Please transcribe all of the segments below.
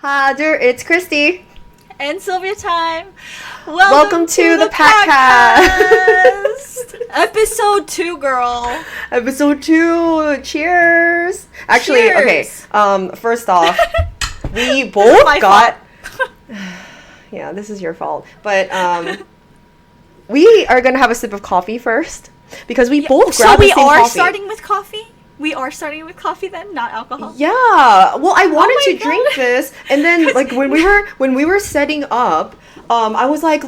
Hi there, it's Christy. And Silvia time. Welcome to the PAKCST. Episode 2, girl. Episode 2. Cheers. Actually, Cheers. Okay. First off, we both got. Yeah, this is your fault. But we are gonna have a sip of coffee first because we both grabbed the same coffee. So we are starting with coffee. We are starting with coffee then, not alcohol. Yeah. Well, I wanted to drink this, and then like when we were setting up, I was like,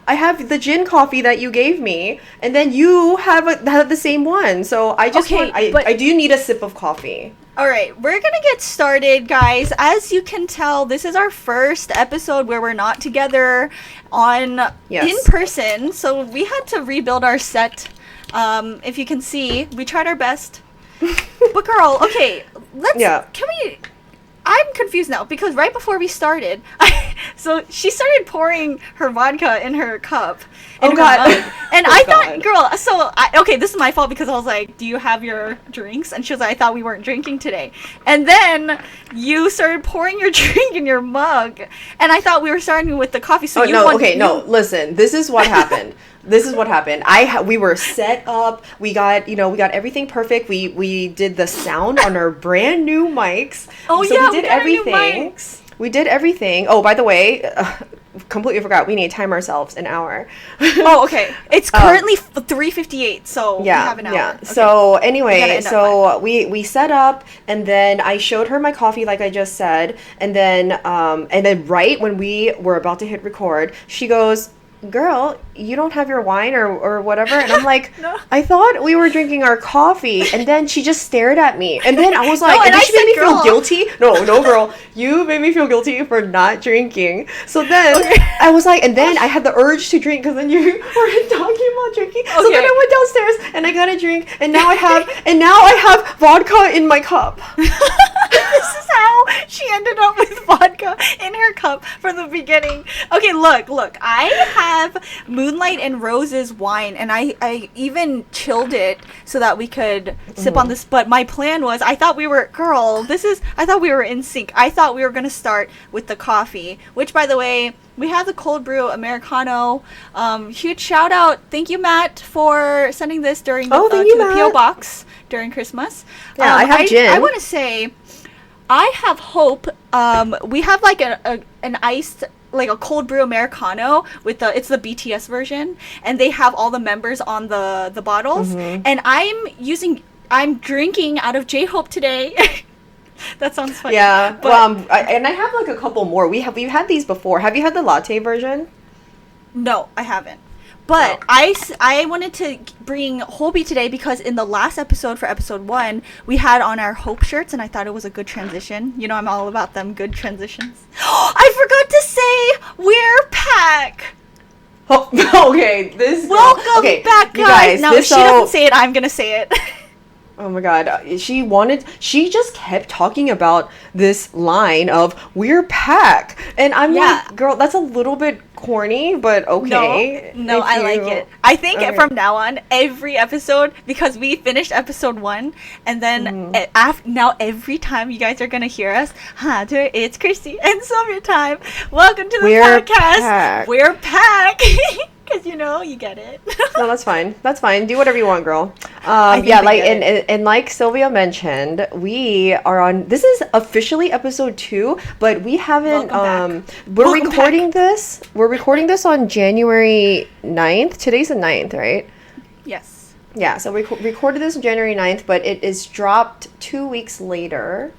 I have the gin coffee that you gave me, and then you have the same one. So I just I do need a sip of coffee. All right, we're going to get started, guys. As you can tell, this is our first episode where we're not together in person. So we had to rebuild our set. If you can see, we tried our best. But girl, okay, I'm confused now because right before we started, so she started pouring her vodka in her cup. Oh God! And I thought, girl, this is my fault because I was like, "Do you have your drinks?" And she was like, "I thought we weren't drinking today." And then you started pouring your drink in your mug, and I thought we were starting with the coffee. So listen, this is what happened. This is what happened. We were set up. We got everything perfect. We did the sound on our brand new mics. Oh so yeah, we did everything. We did everything. Oh, by the way, completely forgot. We need to time ourselves an hour. Oh, okay. It's currently 3:58, so we have an hour. Yeah. Okay. So anyway, we set up, and then I showed her my coffee, like I just said, and then right when we were about to hit record, she goes, "Girl, you don't have your wine or whatever." And I'm like, No. I thought we were drinking our coffee. And then she just stared at me. And then I was like, and she made me feel guilty. No, girl, you made me feel guilty for not drinking. So then I was like, and then I had the urge to drink because then you were talking about drinking. Okay. So then I went downstairs and I got a drink. And now I have vodka in my cup. This is how she ended up with vodka in her cup from the beginning. Okay, look. I have Moonlight and Rose's wine, and I even chilled it so that we could sip on this. But my plan was, I thought we were in sync. I thought we were going to start with the coffee, which, by the way, we have the cold brew Americano. Huge shout out. Thank you, Matt, for sending this during the P.O. box during Christmas. Yeah, I have gin. I want to say, I have hope. We have like an iced, like a cold brew Americano it's the BTS version, and they have all the members on the bottles. And I'm drinking out of J-Hope today. That sounds funny. Yeah. But, I have like a couple more. we've had these before. Have you had the latte version? No, I haven't. But I wanted to bring Hobie today because in the last episode for episode 1, we had on our Hope shirts, and I thought it was a good transition. You know, I'm all about them good transitions. I forgot to say, we're PAK. Oh, okay. Welcome back, guys. Now, if she doesn't say it, I'm going to say it. Oh my God. She just kept talking about this line of "we're PAK," and I'm like, girl, that's a little bit corny, but okay. No, I like it. I think from now on, every episode, because we finished episode 1, and then now every time you guys are gonna hear us, it's Christy and Silvia time. Welcome to the podcast. We're PAK. Because you get it. No, that's fine. Do whatever you want, girl. And like Silvia mentioned, we are on. This is officially episode 2, but we haven't. We're recording this. We're recording this on January 9th. Today's the 9th, right? Yes. Yeah. So we recorded this on January 9th, but it is dropped 2 weeks later.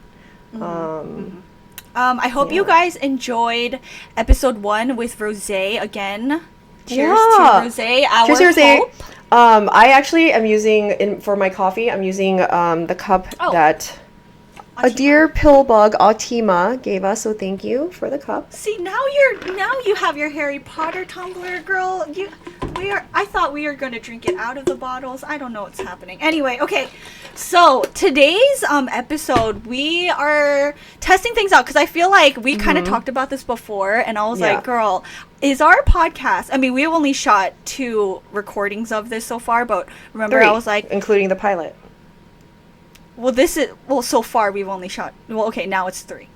I hope you guys enjoyed episode 1 with Roseae again. Cheers to Roseae, Cheers to Roseae. I actually am using, for my coffee, I'm using the cup that a dear pillbug, Atima, gave us, so thank you for the cup. See, now you have your Harry Potter tumbler, girl. I thought we were going to drink it out of the bottles. I don't know what's happening. Anyway, okay. So, today's episode, we are testing things out because I feel like we kind of talked about this before, and I was like, girl, is our podcast, I mean, we've only shot 2 recordings of this so far, but remember 3, I was like, including the pilot. Well, so far we've only shot, now it's 3.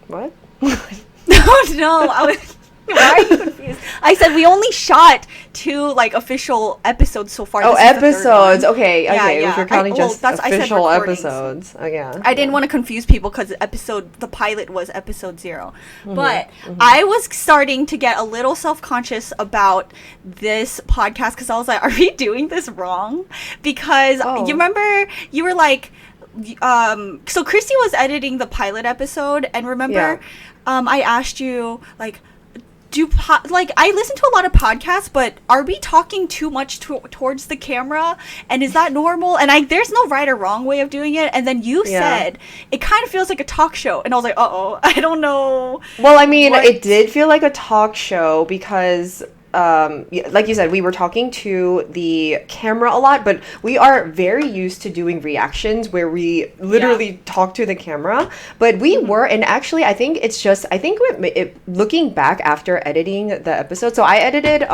What? No, I was. Why are you confused? I said we only shot 2 like official episodes so far. Oh, episodes. Okay. If you're counting just I said official episodes. Oh, yeah. I didn't want to confuse people because the pilot was episode 0. But I was starting to get a little self-conscious about this podcast because I was like, are we doing this wrong? Because you remember you were like, so Christy was editing the pilot episode, and remember, I asked you like, I listen to a lot of podcasts, but are we talking too much towards the camera? And is that normal? And there's no right or wrong way of doing it. And then you said it kind of feels like a talk show, and I was like, I don't know. Well, I mean, it did feel like a talk show because like you said, we were talking to the camera a lot, but we are very used to doing reactions where we literally talk to the camera. But we were, and actually, I think looking back after editing the episode, so I edited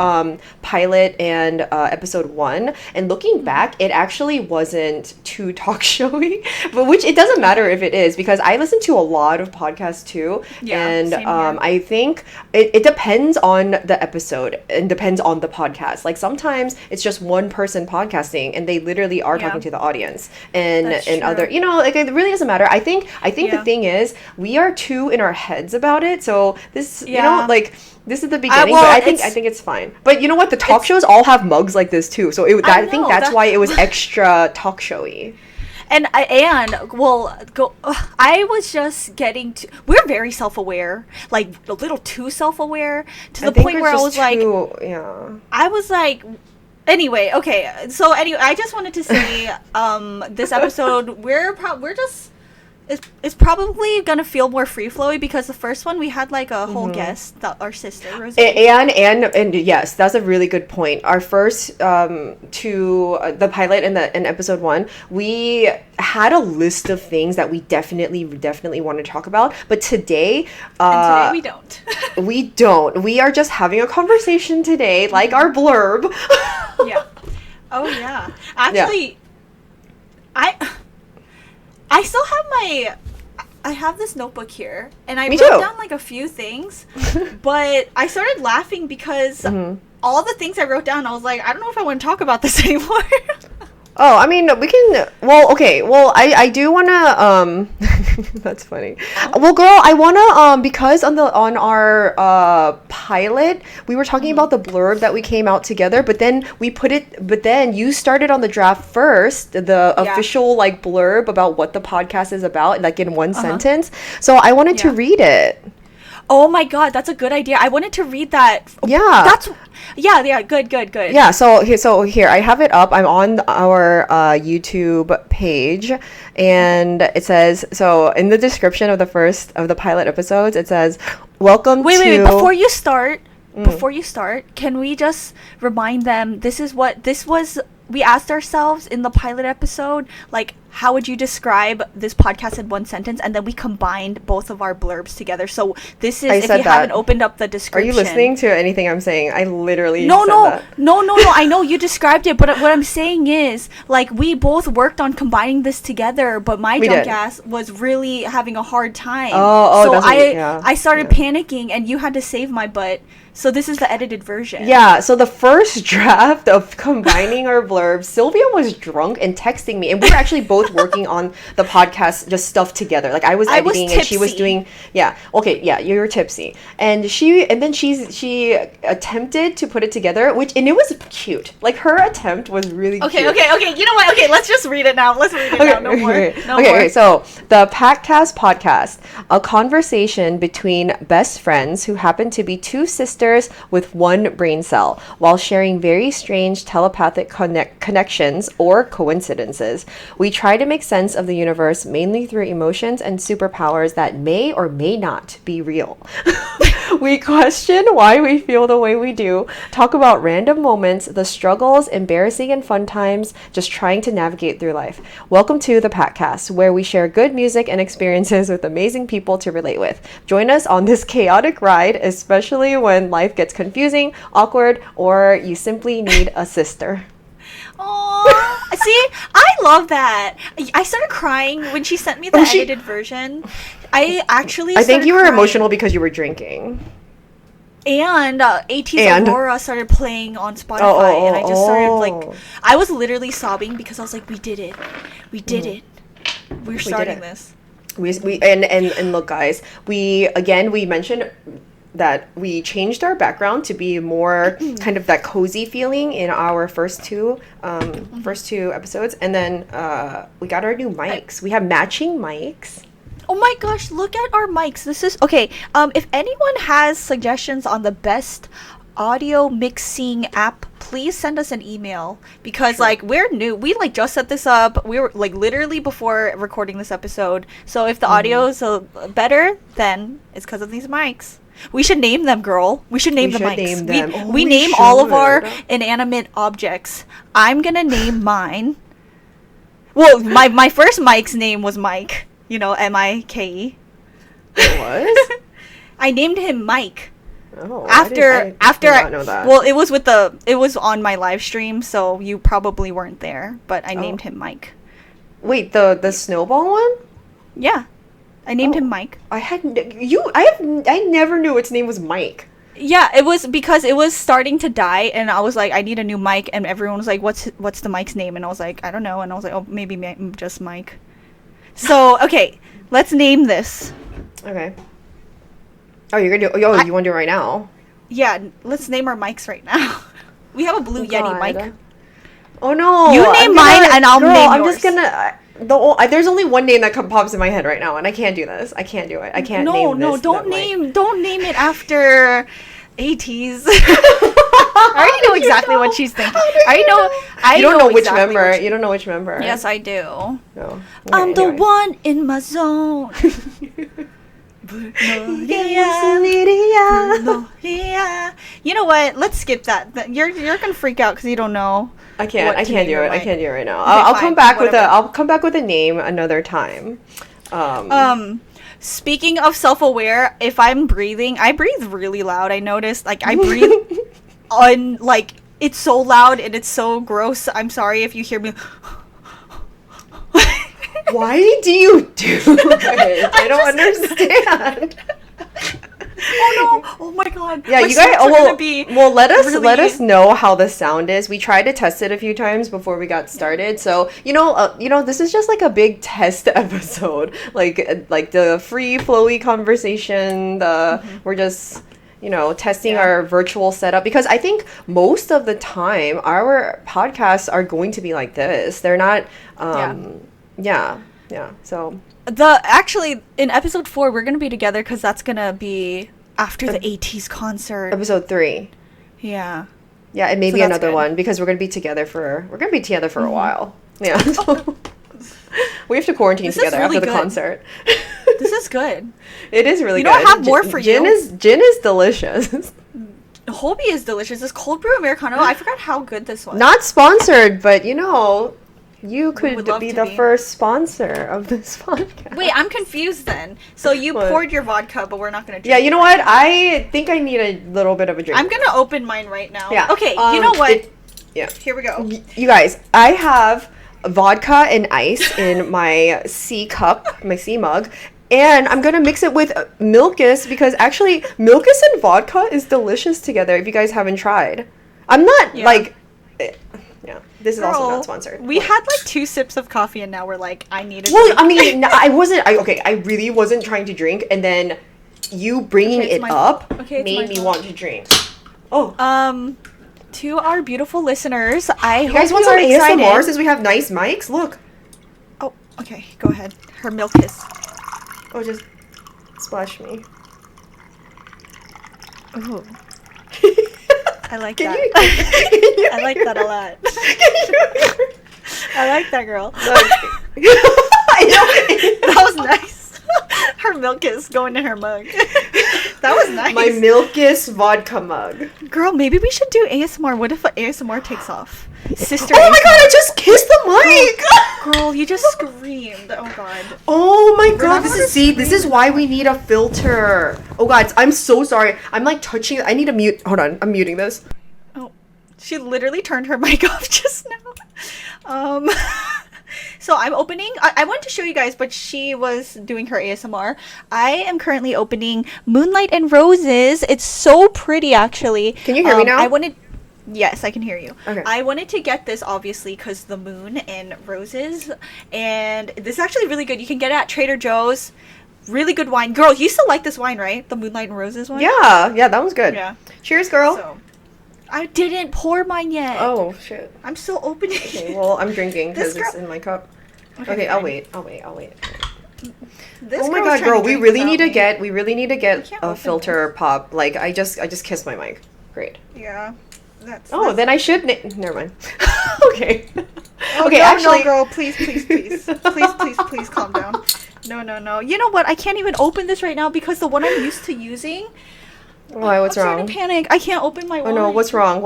pilot and episode 1, and looking back, it actually wasn't too talk showy, but which it doesn't matter if it is, because I listen to a lot of podcasts too, and I think it depends on the episode. And depends on the podcast. Like sometimes it's just one person podcasting and they literally are talking to the audience, and other, like it really doesn't matter. I think the thing is we are too in our heads about it. So this, like this is the beginning, but I think it's fine. But you know what? The talk shows all have mugs like this too. So I think that's why it was extra talk showy. I was just getting to. We're very self-aware, like a little too self-aware to the point where I was like, I was like, anyway, okay. So anyway, I just wanted to say, this episode we're just. It's probably gonna feel more free-flowy because the first one we had like a whole guest, our sister Roseae. And yes, that's a really good point. Our first to the pilot in episode 1, we had a list of things that we definitely want to talk about, but today we don't. We don't. We are just having a conversation today, like our blurb. Yeah. Oh yeah. Actually, I still have I have this notebook here, and I wrote down like a few things, but I started laughing because all the things I wrote down, I was like, I don't know if I want to talk about this anymore. Oh, I mean, we can, well, okay, well, I do want to, that's funny. Well, girl, I want to, because on our pilot, we were talking about the blurb that we came out together, but then you started on the draft first, the official, like, blurb about what the podcast is about, like, in one sentence. So I wanted to read it. Oh my god, that's a good idea. I wanted to read that. Yeah. Good. Yeah, so here I have it up. I'm on our YouTube page, and it says, so in the description of the pilot episodes, it says, welcome Wait, before you start, can we just remind them this was we asked ourselves in the pilot episode, like, how would you describe this podcast in one sentence? And then we combined both of our blurbs together. So this is, if you haven't opened up the description. Are you listening to anything I'm saying? I literally No. I know you described it, but what I'm saying is, like, we both worked on combining this together, but my junk ass was really having a hard time. So I started panicking, and you had to save my butt. So this is the edited version. Yeah, so the first draft of combining our blurbs, Silvia was drunk and texting me, and we were actually both working on the podcast, just stuff together. Like I was editing and she was doing, you were tipsy. And she attempted to put it together, and it was cute. Like her attempt was really cute. Okay, you know what? Okay, let's just read it now. Let's read it now. No more. Okay, so the PAKCST Podcast, a conversation between best friends who happen to be two sisters with one brain cell, while sharing very strange telepathic connections or coincidences. We try to make sense of the universe mainly through emotions and superpowers that may or may not be real. We question why we feel the way we do, talk about random moments, the struggles, embarrassing and fun times, just trying to navigate through life. Welcome to the PAKCST, where we share good music and experiences with amazing people to relate with. Join us on this chaotic ride, especially when life gets confusing, awkward, or you simply need a sister. Oh, see, I love that. I started crying when she sent me the edited version. I actually I think you were crying. emotional because you were drinking. And AT's Aurora started playing on Spotify, and I just started like, I was literally sobbing because I was like, we did it, we're starting this. And look, guys, we mentioned that we changed our background to be more kind of that cozy feeling in our first two episodes, and then we got our new mics. We have matching mics. Oh my gosh, look at our mics. This is okay. If anyone has suggestions on the best audio mixing app, please send us an email, because like we're new. We like just set this up. We were like literally before recording this episode. So if the audio is better, then it's because of these mics. We should name them, girl. We should name the mics. We name all of our inanimate objects. I'm gonna name mine. Well, my first mic's name was Mike. You know, Mike. It was? I named him Mike. Oh, after I did not know that. Well, it was on my live stream, so you probably weren't there, but I named him Mike. Wait, the snowball one? Yeah. I named him Mike. I never knew its name was Mike. Yeah, it was because it was starting to die, and I was like, I need a new mic, and everyone was like, what's the mic's name? And I was like, I don't know, and I was like, oh, maybe just Mike. So, okay, let's name this. Okay. Oh, you're gonna do? You want to do it right now? Yeah, let's name our mics right now. We have a blue Yeti mic. Oh no! You name mine, and I'll name yours. I'm just gonna. There's only one name that pops in my head right now, and I can't do this. I can't do it. I can't name this. Don't name it after 80s. I already know exactly what she's thinking. You don't know which member. You don't know which member. Yes, I do. No. Okay, I'm the one in my zone. You know what? Let's skip that. You're gonna freak out because you don't know. I can't do it. I can't do it right now. I'll come back with a name another time. Speaking of self-aware, if I'm breathing, I breathe really loud. I noticed, like, I breathe on, like, it's so loud and it's so gross. I'm sorry if you hear me. Why do you do this? I don't understand. Oh no! Oh my god! Yeah, you guys. Let us know how the sound is. We tried to test it a few times before we got started. So this is just like a big test episode, like the free flowy conversation. We're just testing our virtual setup, because I think most of the time our podcasts are going to be like this. They're not. So. Actually, in episode 4, we're gonna be together because that's gonna be after the AT's concert. Episode 3. Yeah. Yeah, and maybe another one, because we're gonna be together for a while. Yeah. So we have to quarantine together after the concert. This is good. It is really good. I have more for you. Gin is delicious. Hobie is delicious. This cold brew Americano, I forgot how good this was. Not sponsored, but you could be the first sponsor of this podcast. Wait, I'm confused then. So you poured your vodka, but we're not going to drink it. Yeah, you know what? I think I need a little bit of a drink. I'm going to open mine right now. Yeah. Okay, you know what? Here we go. You guys, I have vodka and ice in my C cup, my C mug, and I'm going to mix it with Milkus, because actually Milkus and vodka is delicious together if you guys haven't tried. I'm not this is also not sponsored. We had like 2 sips of coffee and now we're like, I need a drink. I mean, I really wasn't trying to drink, and then you bringing it up made me want to drink. Oh. To our beautiful listeners, you guys want some ASMR since we have nice mics? Look. Oh, okay. Go ahead. Her milk kiss. Oh, just splash me. Ooh. I like that. I like that a lot. I like that, girl. That was nice. Her milk is going in her mug. That was nice. My Milkus vodka mug. Girl, maybe we should do ASMR. What if ASMR takes off? Sister. Oh my god, I just kissed the mic! Girl, you just screamed. Oh god. Oh my god, this is why we need a filter. Oh god, I'm so sorry. I'm like touching. I need to mute. Hold on, I'm muting this. Oh, she literally turned her mic off just now. So I'm opening, I wanted to show you guys, but she was doing her ASMR. I am currently opening Moonlight and Roses. It's so pretty, actually. Can you hear me now? Yes, I can hear you. Okay. I wanted to get this, obviously, because the moon and roses. And this is actually really good. You can get it at Trader Joe's. Really good wine. Girl, you still like this wine, right? The Moonlight and Roses one? Yeah, that one's good. Yeah. Cheers, girl. So, I didn't pour mine yet. Oh, shit. I'm still opening. Okay, well, I'm drinking because it's in my cup. Okay, I'll wait. This oh my god, girl, we really need to get a filter this. pop. Like, I just kissed my mic. Great. Yeah. Then I should never mind. Okay. Oh, okay, no, actually, no, girl, please calm down. No. You know what? I can't even open this right now because the one I'm used to using. Why? What's wrong? I'm starting to panic. I can't open my wine. Oh no, what's wrong?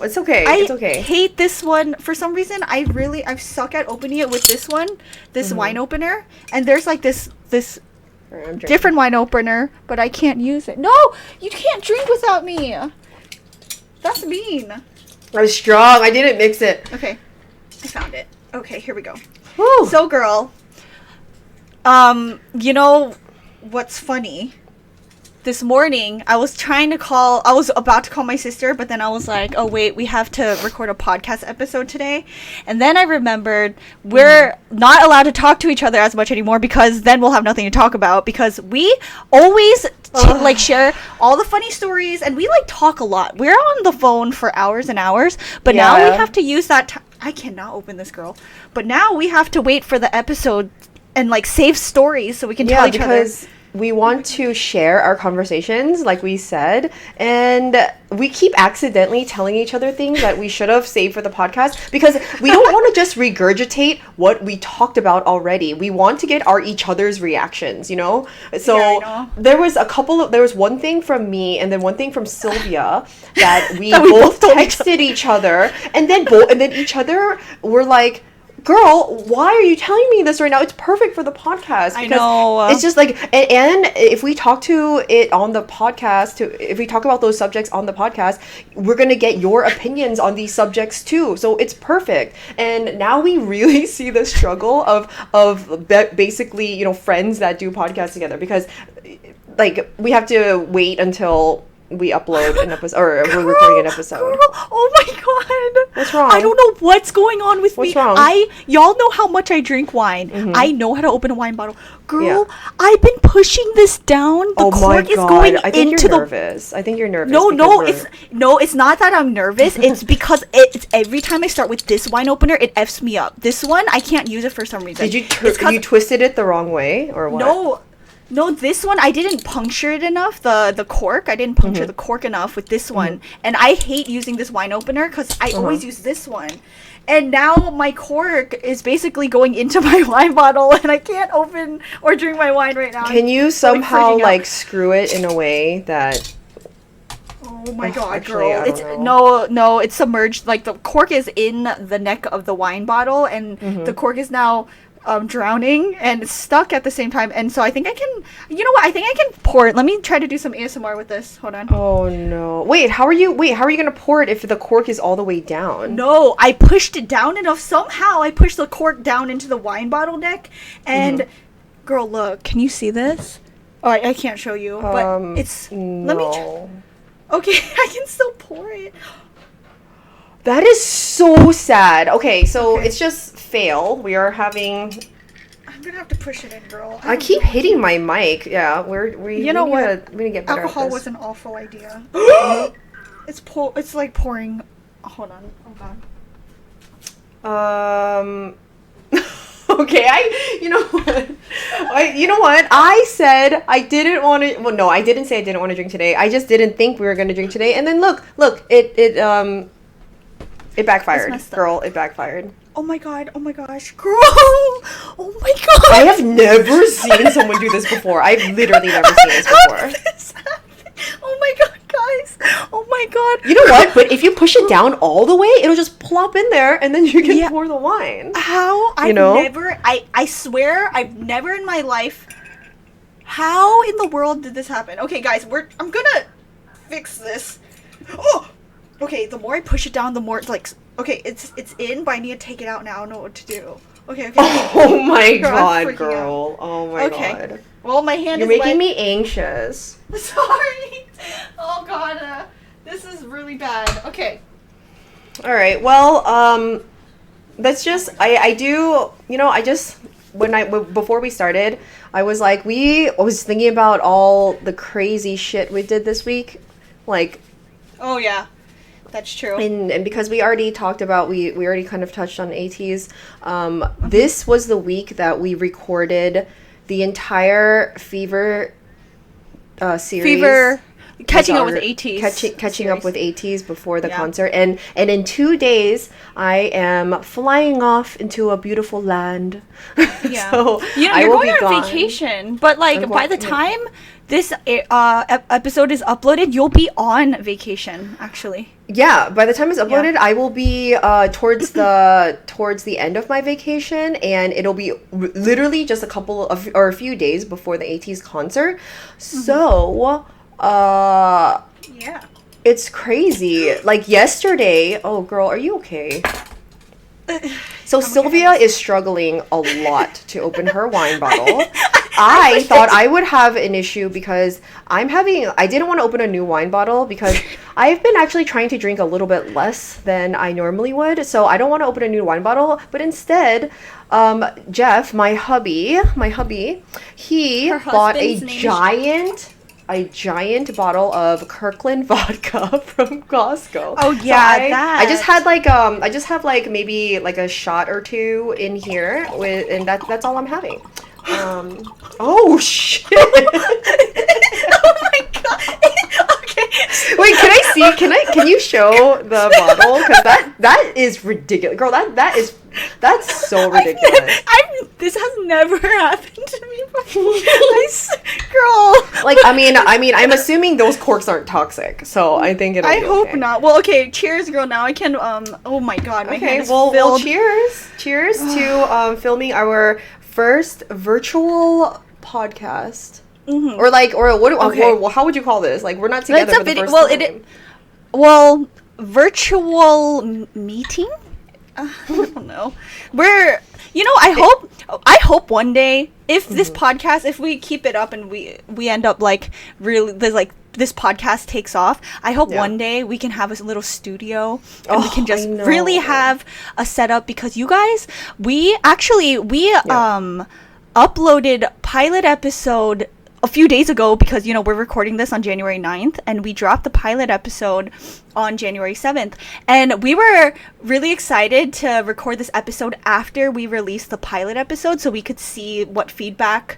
It's okay. It's okay. I hate this one. For some reason, I suck at opening it with this one, wine opener. And there's like this different wine opener, but I can't use it. No, you can't drink without me. That's mean. I was strong. I didn't mix it. Okay. I found it. Okay, here we go. Woo. So, girl, you know what's funny? This morning, I was about to call my sister, but then I was like, oh wait, we have to record a podcast episode today. And then I remembered we're not allowed to talk to each other as much anymore because then we'll have nothing to talk about because we always share all the funny stories and we talk a lot. We're on the phone for hours and hours, but now we have to use that I cannot open this, girl. But now we have to wait for the episode and save stories so we can tell each other. We want to share our conversations, like we said, and we keep accidentally telling each other things that we should have saved for the podcast because we don't want to just regurgitate what we talked about already. We want to get each other's reactions, you know? So there was one thing from me and then one thing from Silvia that we both texted each other, and then each other were like, girl, why are you telling me this right now? It's perfect for the podcast. I know. It's just and if we talk to it on the podcast, if we talk about those subjects on the podcast, we're going to get your opinions on these subjects too. So it's perfect. And now we really see the struggle of basically, you know, friends that do podcasts together because we have to wait until we upload an episode, or we're recording an episode. Girl, oh my god. What's wrong? I don't know what's going on with me. What's wrong? Y'all know how much I drink wine. Mm-hmm. I know how to open a wine bottle. Girl, I've been pushing this down. The cork is going into the... nervous. I think you're nervous. It's not that I'm nervous. It's because it's every time I start with this wine opener, it F's me up. This one, I can't use it for some reason. Did you twisted it the wrong way, or what? No, this one, I didn't puncture it enough, the cork. I didn't puncture the cork enough with this one. And I hate using this wine opener because I always use this one. And now my cork is basically going into my wine bottle and I can't open or drink my wine right now. Can you somehow, screw it in a way that... Oh my god, girl. It's submerged. The cork is in the neck of the wine bottle and the cork is now... drowning and it's stuck at the same time, and so I think I can, I think I can pour it. Let me try to do some ASMR with this. Hold on. Oh no. How are you gonna pour it if the cork is all the way down? No, I pushed it down enough. Somehow I pushed the cork down into the wine bottle neck, and girl, look, can you see this? Oh, I can't show you, but it's no. Let me okay, I can still pour it. That is so sad. Okay, so it's just fail. We are having... I'm gonna have to push it in, girl. I keep hitting my mic. Yeah, we're gonna get better Alcohol at this. was an awful idea. It's like pouring... Hold on. Okay, you know what? I said I didn't want to... Well, no, I didn't say I didn't want to drink today. I just didn't think we were gonna drink today. And then look, it backfired, girl. It backfired. Oh my gosh, girl! Oh my god! I have never seen someone do this before. I've literally never seen this before. How did this happen? Oh my god, guys! Oh my god! You know what? But if you push it down all the way, it'll just plop in there, and then you can pour the wine. How? I swear, I've never in my life. How in the world did this happen? Okay, guys, I'm gonna fix this. Oh. Okay, the more I push it down, the more it's okay, it's in, but I need to take it out now. I don't know what to do. Okay. Oh my god, girl. Oh my god. Well, my hand You're making me anxious. Sorry. Oh god, this is really bad. Okay. All right. Well, that's just I do, I just before we started, I was like I was thinking about all the crazy shit we did this week. Like, oh yeah. That's true. And because we already talked about, we already kind of touched on ATs. This was the week that we recorded the entire Fever series. Catching up with ATs. Catching up with ATs before the concert. And in 2 days, I am flying off into a beautiful land. Yeah. So you're going on vacation. But by the time this episode is uploaded, you'll be on vacation, actually. Yeah, by the time it's uploaded, I will be towards the end of my vacation, and it'll be literally just a few days before the AT's concert. So, it's crazy. Like yesterday, oh girl, are you okay? So Silvia is struggling a lot to open her wine bottle. I thought I would have an issue because I didn't want to open a new wine bottle because I've been actually trying to drink a little bit less than I normally would. So I don't want to open a new wine bottle, but instead, Jeff, my hubby, he bought a giant bottle of Kirkland vodka from Costco. Oh yeah, so I just have maybe a shot or two in here and that's all I'm having. Oh shit. Oh my god. Okay. Wait, can you show the bottle? Because that is ridiculous. Girl, that's so ridiculous. This has never happened to me before. Girl. I'm assuming those corks aren't toxic, so I think it'll be okay. I hope not. Well, okay, cheers, girl. Now I can, oh my god, my hand is filled. Well, cheers. Cheers to filming our first virtual podcast. Mm-hmm. Or how would you call this? We're not together for the first time. Virtual meeting? I don't know. I hope one day if this podcast, if we keep it up and we end up really this podcast takes off, I hope one day we can have a little studio and we can just really have a setup, because you guys, we uploaded pilot episode a few days ago, because we're recording this on January 9th, and we dropped the pilot episode on January 7th, and we were really excited to record this episode after we released the pilot episode so we could see what feedback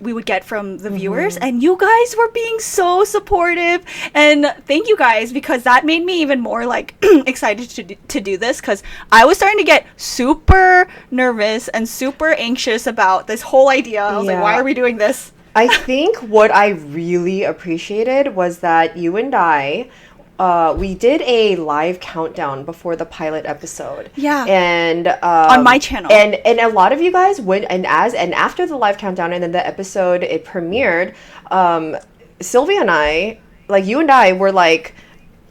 we would get from the viewers, and you guys were being so supportive, and thank you guys, because that made me even more excited to do this, because I was starting to get super nervous and super anxious about this whole idea. I was like, why are we doing this? I think what I really appreciated was that you and I, we did a live countdown before the pilot episode. Yeah. And on my channel. And a lot of you guys went and after the live countdown and then the episode it premiered, Silvia and I, you and I were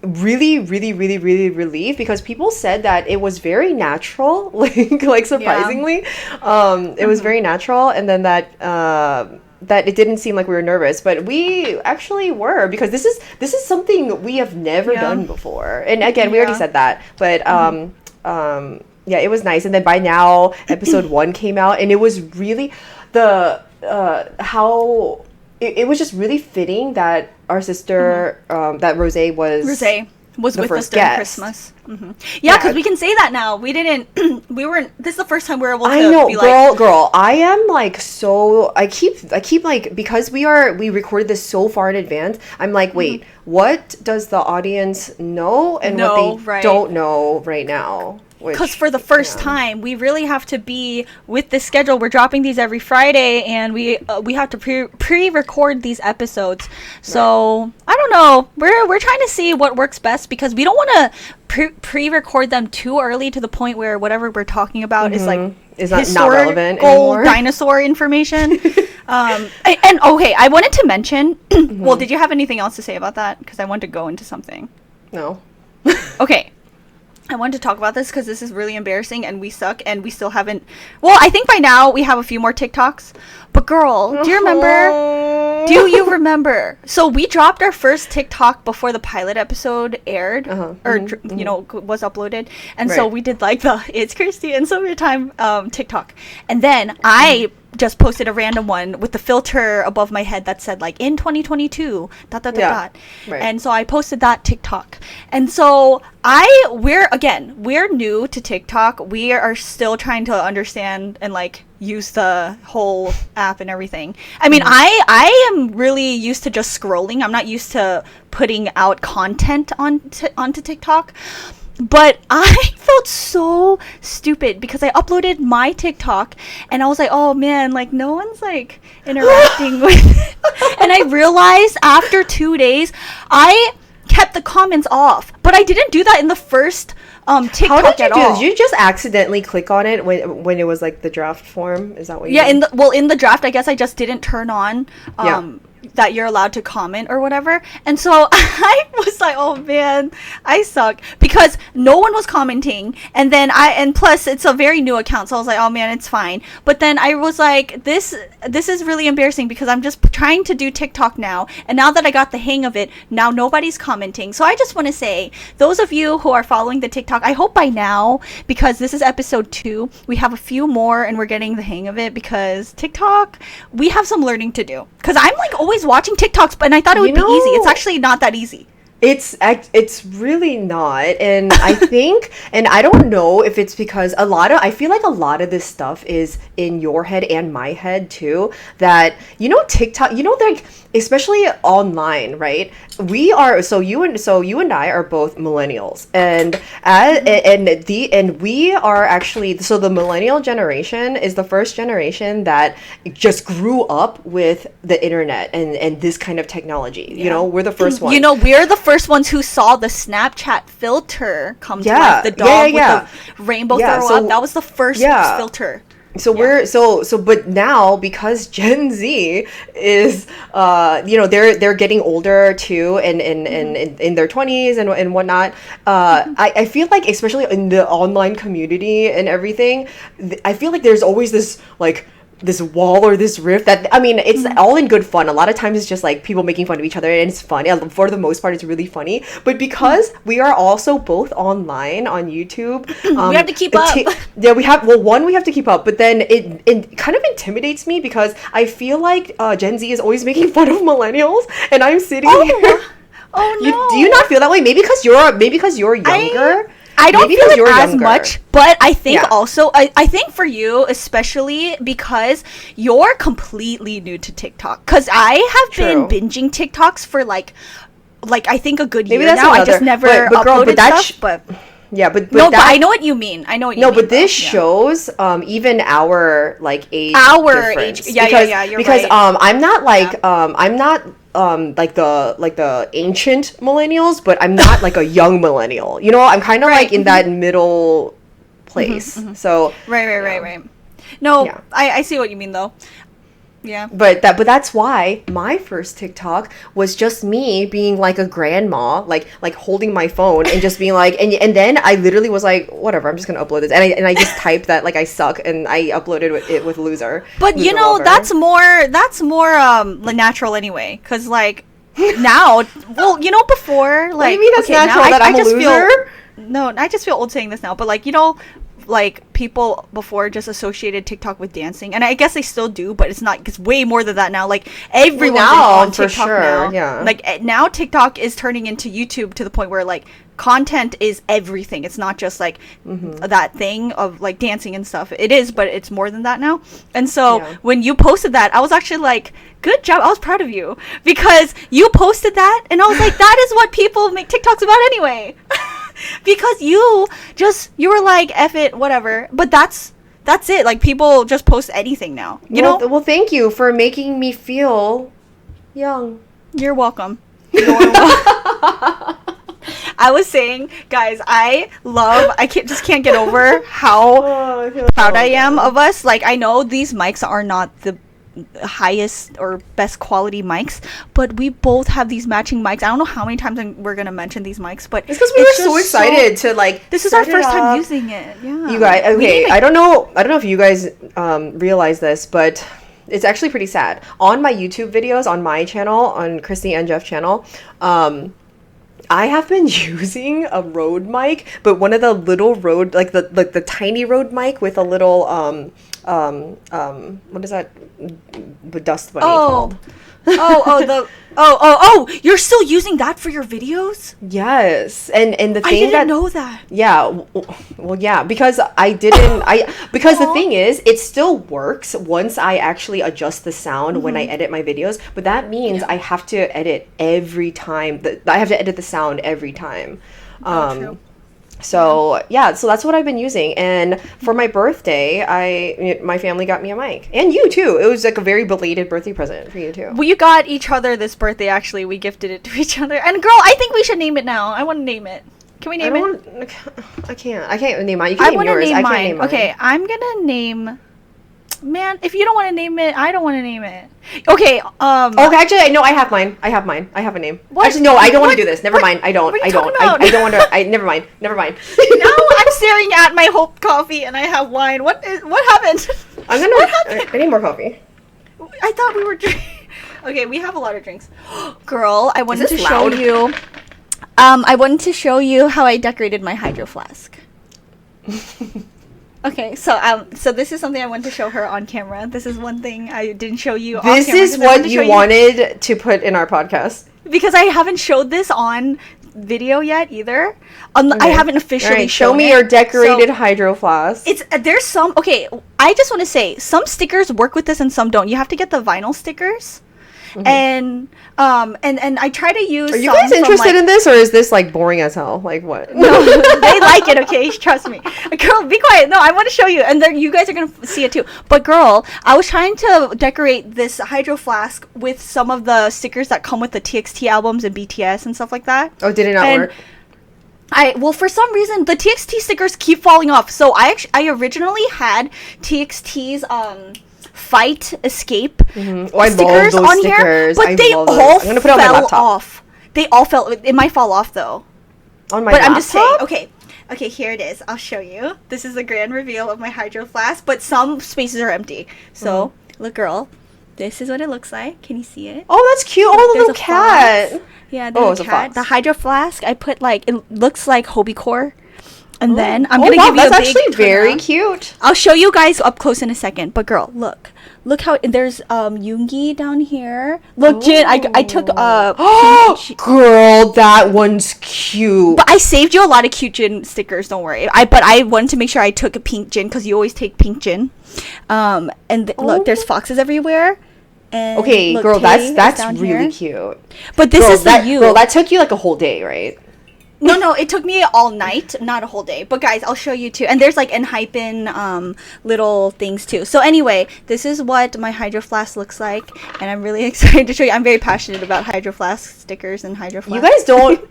really, really, really, really relieved, because people said that it was very natural, surprisingly. It was very natural, and then that it didn't seem like we were nervous, but we actually were, because this is something we have never done before. And again, we already said that, but it was nice. And then by now, episode 1 came out, and it was really it was just really fitting that our sister, that Roseae was with us during Christmas. Mm-hmm. Yeah, because we can say that now. We didn't. We weren't. This is the first time we were able to. I know, be girl. I am so. I keep because we recorded this so far in advance. I'm wait, what does the audience know and what they don't know right now? Because for the first time, we really have to be with the schedule. We're dropping these every Friday, and we have to pre-record these episodes. So I don't know. We're trying to see what works best, because we don't want to pre-record them too early to the point where whatever we're talking about is not relevant anymore. Dinosaur information. And okay, I wanted to mention. Well, did you have anything else to say about that? Because I wanted to go into something. No. Okay. I wanted to talk about this because this is really embarrassing and we suck and we still haven't. Well, I think by now we have a few more TikToks. But girl, do you remember? Do you remember? So we dropped our first TikTok before the pilot episode aired was uploaded. And so we did like the It's Christy and Silvia time TikTok. And then I just posted a random one with the filter above my head that said like in 2022 ... Right. And so I posted that TikTok. And so we're new to TikTok. We are still trying to understand and like use the whole app and everything. I mean, I am really used to just scrolling. I'm not used to putting out content onto TikTok. But I felt so stupid because I uploaded my TikTok and I was like, oh man, like no one's like interacting with it. And I realized after 2 days, I kept the comments off. But I didn't do that in the first TikTok How did you at do all. this? Did you just accidentally click on it when it was like the draft form? Is that what you did? In the draft, I guess I just didn't turn on that you're allowed to comment or whatever. And so I was like, oh man, I suck because no one was commenting. And then plus it's a very new account. So I was like, oh man, it's fine. But then I was like, this is really embarrassing because I'm just trying to do TikTok now. And now that I got the hang of it, now nobody's commenting. So I just want to say, those of you who are following the TikTok, I hope by now, because this is episode 2, we have a few more and we're getting the hang of it because TikTok, we have some learning to do. Because I'm like always watching TikToks, and I thought it would be easy. It's actually not that easy. It's really not, and I think, and I don't know if it's because I feel like a lot of this stuff is in your head and my head too, that TikTok, like especially online, right? You and I are both millennials, and we are actually, so the millennial generation is the first generation that just grew up with the internet and this kind of technology. Yeah. We're the first one. We're the first ones who saw the Snapchat filter come to life. The dog with the rainbow throw up. That was the first filter. But now because Gen Z is, they're getting older too, and in their 20s and whatnot. I feel like, especially in the online community and everything, I feel like there's always this like this wall or this rift that, I mean, it's all in good fun. A lot of times it's just like people making fun of each other and it's fun. And for the most part, it's really funny. But because we are also both online on YouTube, we have to keep up. We have to keep up. But then it kind of intimidates me because I feel like Gen Z is always making fun of millennials, and I'm sitting here. Oh no! Do you not feel that way? Maybe because you're younger. I don't feel it as much, but I think also, I think for you, especially because you're completely new to TikTok. Because I have been binging TikToks for like I think a good year now. I just never uploaded stuff, but... Yeah, but I know what you mean. But this shows even our like age. Difference. You're because right. I'm not like I'm not like the ancient millennials, but I'm not like a young millennial. I'm kind of like in that middle place. So right. No, I see what you mean though. Yeah. But that's why my first TikTok was just me being like a grandma, like holding my phone and just being like, and then I literally was like, whatever, I'm just gonna upload this, and I just typed that like I suck, and I uploaded it with loser. But that's more natural anyway, because like now, well, before, like, what do you mean that's natural? That I'm a loser? I just feel old saying this now, but like like people before just associated TikTok with dancing, and I guess they still do, but it's way more than that now. Like everyone's on TikTok now. Yeah. Like now TikTok is turning into YouTube to the point where like content is everything. It's not just like that thing of like dancing and stuff. It is, but it's more than that now. And so when you posted that, I was actually like, good job. I was proud of you because you posted that, and I was like, that is what people make TikToks about anyway. Because you were like, F it, whatever. But that's it. Like people just post anything now. You know? Well, thank you for making me feel young. You're welcome. I was saying, guys, I can't get over how proud I am of us. Like, I know these mics are not the highest or best quality mics, but we both have these matching mics. I don't know how many times we're gonna mention these mics, but it's because we were so excited to like. This is our first time using it. Yeah, you guys. Okay, I don't know if you guys realize this, but it's actually pretty sad. On my YouTube videos, on my channel, on Christy and Jeff's channel, I have been using a Rode mic, but one of the little Rode, like the tiny Rode mic with a little what is that? The dust bunny called? You're still using that for your videos? Yes. And the thing I didn't know that. Yeah. Well, yeah, because the thing is, it still works once I actually adjust the sound when I edit my videos, but that means I have to edit every time. I have to edit the sound every time. True. So so that's what I've been using, and for my birthday, my family got me a mic, and you too. It was like a very belated birthday present for you too. We got each other this birthday. Actually, we gifted it to each other. And girl, I think we should name it now. I want to name it. Can we name it? I can't name mine. You can name yours. I can't name mine. Okay, I'm gonna name. Man, if you don't want to name it, I don't want to name it. Okay. Okay, actually, no, I have mine. I have a name. What? Actually, no, I don't want to do this. Never mind. I don't. I don't want to. Never mind. Never mind. Now I'm staring at my Hope coffee and I have wine. What happened? What happened? I need more coffee. I thought we were drinking. Okay, we have a lot of drinks. Girl, I wanted to show you. I wanted to show you how I decorated my hydro flask. Okay, so this is something I wanted to show her on camera. This is one thing I didn't show you on camera. This is what you wanted to put in our podcast. Because I haven't showed this on video yet either. Okay. I haven't officially shown it. Show me your decorated hydro flask. There's some. Okay, I just want to say some stickers work with this and some don't. You have to get the vinyl stickers. And I try to use. Are you guys interested in this, or is this like boring as hell? Like what? No, they like it. Okay, trust me. Girl, be quiet. No, I want to show you, and then you guys are gonna see it too. But girl, I was trying to decorate this hydro flask with some of the stickers that come with the TXT albums and BTS and stuff like that. Oh, did it not work? For some reason the TXT stickers keep falling off. So I originally had TXT's Fight Escape stickers on here, but they all fell off. They all fell. It might fall off though. On my laptop? I'm just saying. Okay, here it is. I'll show you. This is the grand reveal of my hydro flask, but some spaces are empty. So look, girl, this is what it looks like. Can you see it? Oh, that's cute. Oh, the little cat. Fox. Yeah, there's a cat. The hydro flask, I put it looks like Hobie core. And then I'm gonna give you a big. That's actually very cute. I'll show you guys up close in a second. But girl, look how there's Yoongi down here. Look, Jin, I took girl, that one's cute. But I saved you a lot of cute Jin stickers. Don't worry. But I wanted to make sure I took a pink Jin because you always take pink Jin. Look, there's foxes everywhere. And okay, look, girl, that's really cute. But this is you. Girl, that took you like a whole day, right? No, it took me all night, not a whole day. But guys, I'll show you too. And there's like Enhypen little things too. So anyway, this is what my hydro flask looks like, and I'm really excited to show you. I'm very passionate about hydro flask stickers and hydro flask. You guys don't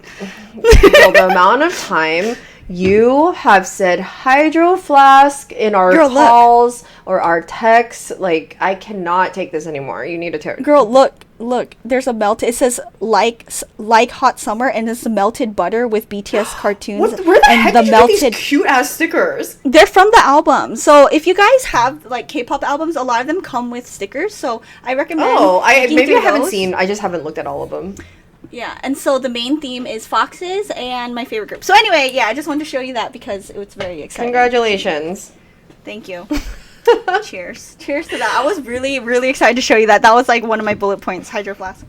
know the amount of time you have said hydro flask in our calls or our texts. Like, I cannot take this anymore. You need to tear. Girl, look, there's a melt. It says like hot summer, and it's melted butter with BTS cartoons. Where the heck did you get these cute ass stickers? They're from the album. So if you guys have like K-pop albums, a lot of them come with stickers. So I recommend. Maybe I haven't seen. I just haven't looked at all of them. Yeah, and so the main theme is foxes and my favorite group. So anyway, yeah, I just wanted to show you that because it was very exciting. Congratulations. Thank you. Cheers. Cheers to that. I was really, really excited to show you that. That was like one of my bullet points, hydro flask.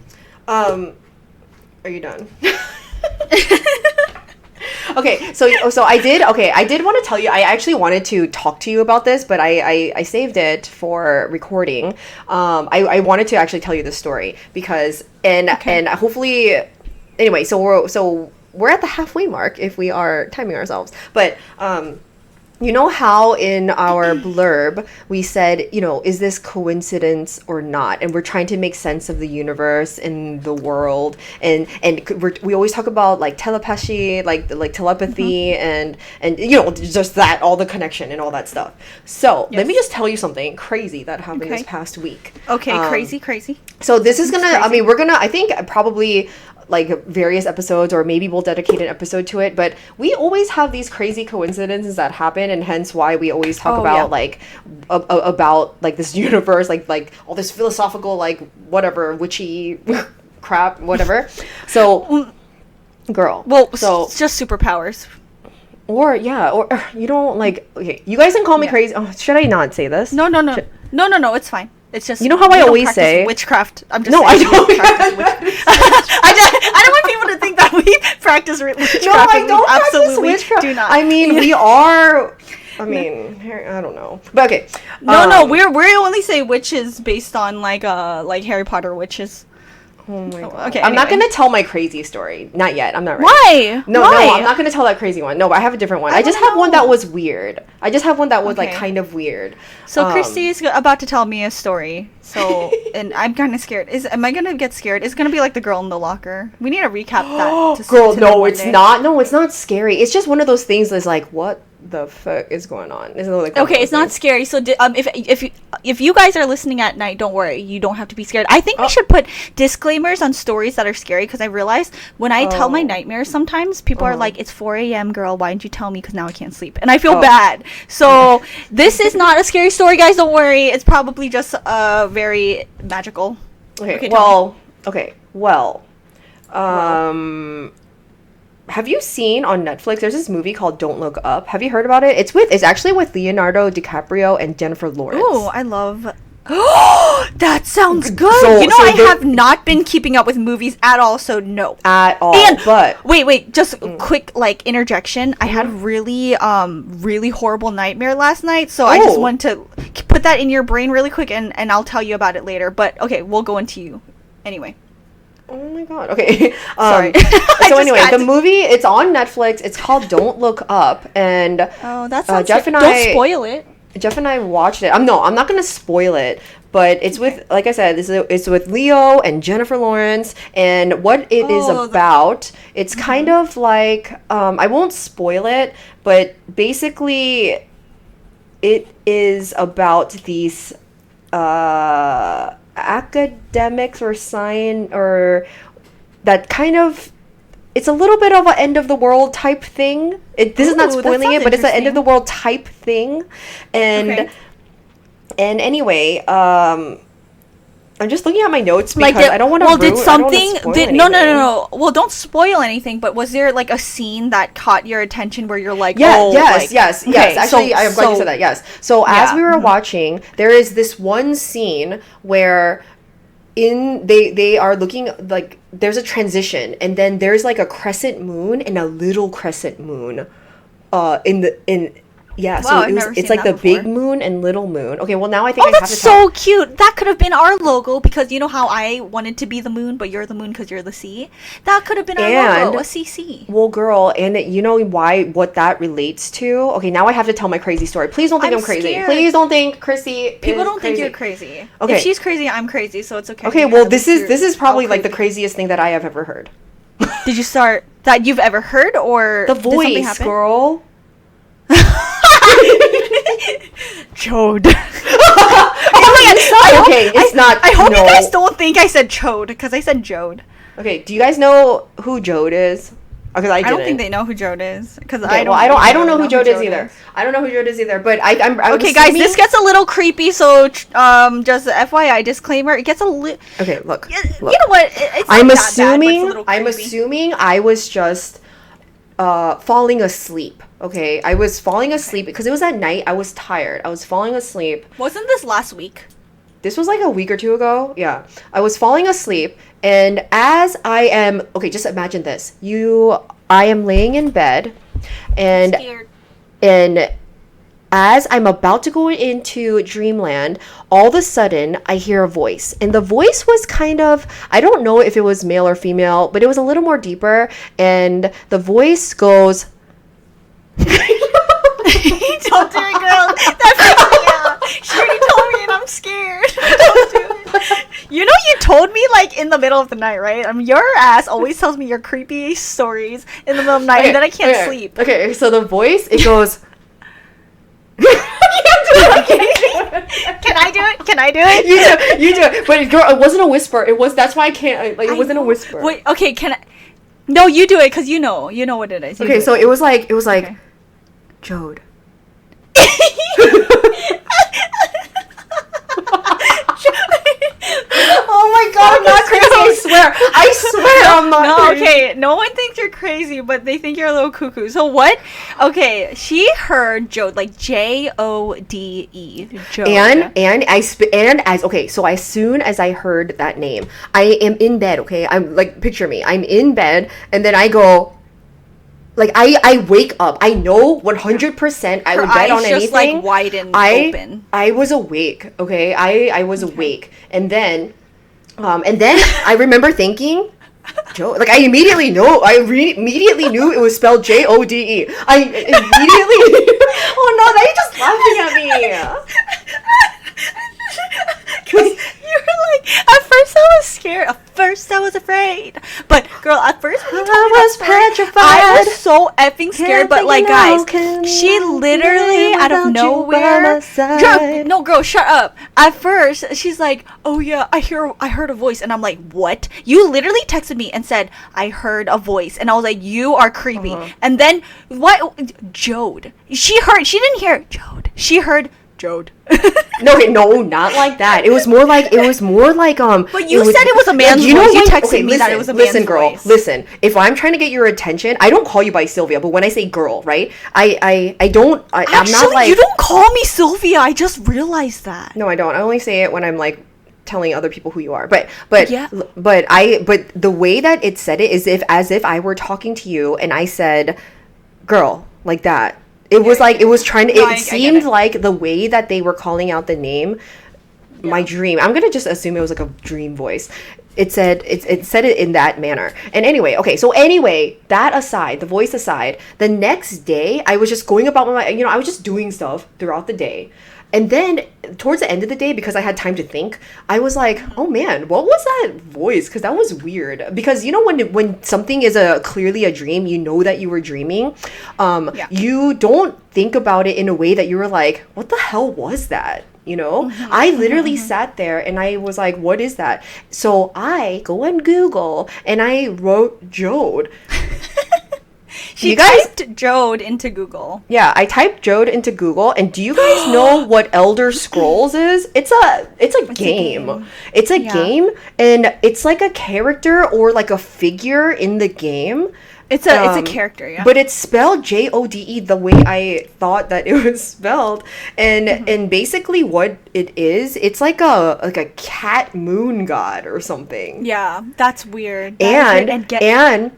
Are you done? Okay, so I did want to tell you, I actually wanted to talk to you about this, but I saved it for recording. I wanted to actually tell you this story because and hopefully, anyway, so we're at the halfway mark if we are timing ourselves. But you know how in our blurb we said, is this coincidence or not? And we're trying to make sense of the universe and the world, and we always talk about like telepathy, like telepathy, and just that, all the connection and all that stuff. So let me just tell you something crazy that happened this past week. Okay, crazy. So this is gonna, I mean, we're gonna, I think probably like various episodes, or maybe we'll dedicate an episode to it, but we always have these crazy coincidences that happen, and hence why we always talk about like about like this universe, like all this philosophical, like whatever witchy crap, whatever. So girl, so just superpowers, or you don't like, okay, you guys can call me crazy. Oh, should I not say this? No, it's fine. It's just, how I always say witchcraft. I'm just no, saying, I don't. I don't want people to think that we practice witchcraft. No, I don't absolutely practice witchcraft. do not. I mean, we are. I mean, I don't know, but okay. No, we only say witches based on like Harry Potter witches. Oh my god. Okay, I'm not gonna tell my crazy story. Not yet. I'm not ready. Why? No, I'm not gonna tell that crazy one. No, but I have a different one. I just have one that was weird. I just have one that was like kind of weird. So Christy is about to tell me a story. So, and I'm kind of scared. Am I gonna get scared? It's gonna be like the girl in the locker. We need to recap that. Girl, no, it's not. No, it's not scary. It's just one of those things that's like, what the fuck is going on? Okay, it's not scary. So if you guys are listening at night, don't worry, you don't have to be scared. I think we should put disclaimers on stories that are scary, because I realize when I tell my nightmares, sometimes people are like, it's 4 a.m. girl, why didn't you tell me, because now I can't sleep, and I feel bad. So this is not a scary story, guys, don't worry. It's probably just very magical. Have you seen on Netflix, there's this movie called Don't Look Up? Have you heard about it? It's actually with Leonardo DiCaprio and Jennifer Lawrence. Oh, I love... that sounds good. I have not been keeping up with movies at all, so no. At all. And but wait, just quick interjection. I had really horrible nightmare last night, so I just want to put that in your brain really quick, and I'll tell you about it later. But okay, we'll go into you. Anyway. Oh my god. Okay. Sorry. So anyway, the movie, it's on Netflix. It's called Don't Look Up, and that sounds Jeff and don't spoil it. Jeff and I watched it. I'm not gonna spoil it, but it's with, like I said, it's with Leo and Jennifer Lawrence, and what it is about, it's kind of like, I won't spoil it, but basically, it is about these academics or science, or that kind of, it's a little bit of an end of the world type thing. This is not spoiling it, but it's an end of the world type thing. And anyway, I'm just looking at my notes because I don't want to. Well, did something? No. Well, don't spoil anything. But was there like a scene that caught your attention where you're like, yes. Actually, I'm glad you said that. Yes. So as we were watching, there is this one scene where they are looking, like there's a transition, and then there's like a crescent moon and a little crescent moon, so it's like the big moon and little moon. Okay, well now I think I have to that's so cute. That could have been our logo, because you know how I wanted to be the moon, but you're the moon because you're the sea. That could have been our logo, a CC. Well, girl, and you know what that relates to? Okay, now I have to tell my crazy story. Please don't think I'm crazy. Scared. Please don't think Christy. People don't think you're crazy. Okay, if she's crazy, I'm crazy, so it's okay. Okay, well this is probably like the craziest thing that I have ever heard. Did you start that you've ever heard, or the voice, girl? Chode. I hope you guys don't think I said chode, because I said Jode. Okay, do you guys know who Jode is? Because I don't think they know who Jode is, because I don't know who Jode is either. I don't know who Jode is either, but I'm okay, guys, this gets a little creepy, so just FYI disclaimer, it gets a little. Okay, look. You know what? It's I'm assuming I was just falling asleep. Okay, I was falling asleep because it was at night. I was tired. I was falling asleep. Wasn't this last week? This was like a week or two ago. Yeah, I was falling asleep, and as I am, just imagine this. I am laying in bed, and as I'm about to go into dreamland, all of a sudden I hear a voice, and the voice was kind of, I don't know if it was male or female, but it was a little more deeper, and the voice goes. Don't do it, girl. That freaks me out. She already told me and I'm scared. Don't do it. You know you told me like in the middle of the night, right? I mean, your ass always tells me your creepy stories in the middle of the night and then I can't sleep. Okay, so the voice, it goes... Can I do it? Can I do it? You do it. But girl, it wasn't a whisper. That's why I can't, like, it wasn't a whisper. Wait, okay, can I... No, you do it, because you know what it is. Okay, so it was like, okay. Jode. Oh my god, I'm not crazy, I swear I'm not crazy. Okay, no one thinks you're crazy, but they think you're a little cuckoo. So what? Okay, she heard Jode, like Jode. Jode. So as soon as I heard that name, I am in bed, okay? I'm like, picture me, I'm in bed, and then I go, like, I wake up. I know 100% I would bet on anything. Just like wide and open. I was awake, okay? I was awake. And then I remember thinking, Jode. Like, I immediately immediately knew it was spelled Jode. I immediately... Oh no, now you're just laughing at me. Because you were like, at first I was scared. At first I was afraid. But girl, at first when you told me that story, petrified. I was so effing scared. But like, guys, she literally out of nowhere. No, girl, shut up. At first, she's like, "Oh yeah, I heard a voice," and I'm like, "What?" You literally texted me and said, "I heard a voice," and I was like, "You are creepy." And then what? Jode. She didn't hear Jode. She heard Jode. No, not like that. It was more like But you said it was a man's voice. You texted me that it was a man's voice. Girl, listen. If I'm trying to get your attention, I don't call you by Silvia. But when I say girl, right? I'm not like. You don't call me Silvia. I just realized that. No, I don't. I only say it when I'm like telling other people who you are. But yeah. But the way that it said it is as if I were talking to you and I said, "Girl," like that. It was like, it was trying to, it seemed like the way that they were calling out the name, my dream. I'm going to just assume it was like a dream voice. It said it in that manner. And anyway, that aside, the voice aside, the next day I was just going about I was just doing stuff throughout the day. And then towards the end of the day, because I had time to think, I was like, oh man, what was that voice? Because that was weird. Because when something is clearly a dream, you know that you were dreaming. You don't think about it in a way that you were like, what the hell was that? I literally sat there and I was like, what is that? So I go on Google and I wrote Jode. She typed Jode into Google. Yeah, I typed Jode into Google, and do you guys know what Elder Scrolls is? It's a game. It's a game, and it's like a character or like a figure in the game. It's a character, yeah. But it's spelled Jode the way I thought that it was spelled, and basically what it is, it's like a cat moon god or something. Yeah, that's weird. And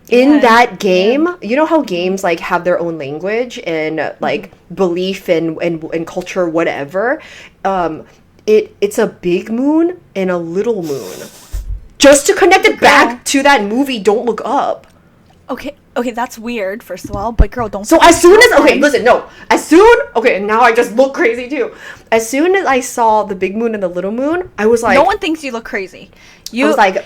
in that game, you know how games like have their own language and like belief and culture, whatever. It's a big moon and a little moon. Just to connect it back to that movie, Don't Look Up. Okay, that's weird, first of all, but girl, don't... So now I just look crazy too. As soon as I saw the big moon and the little moon, I was like... No one thinks you look crazy. I was like,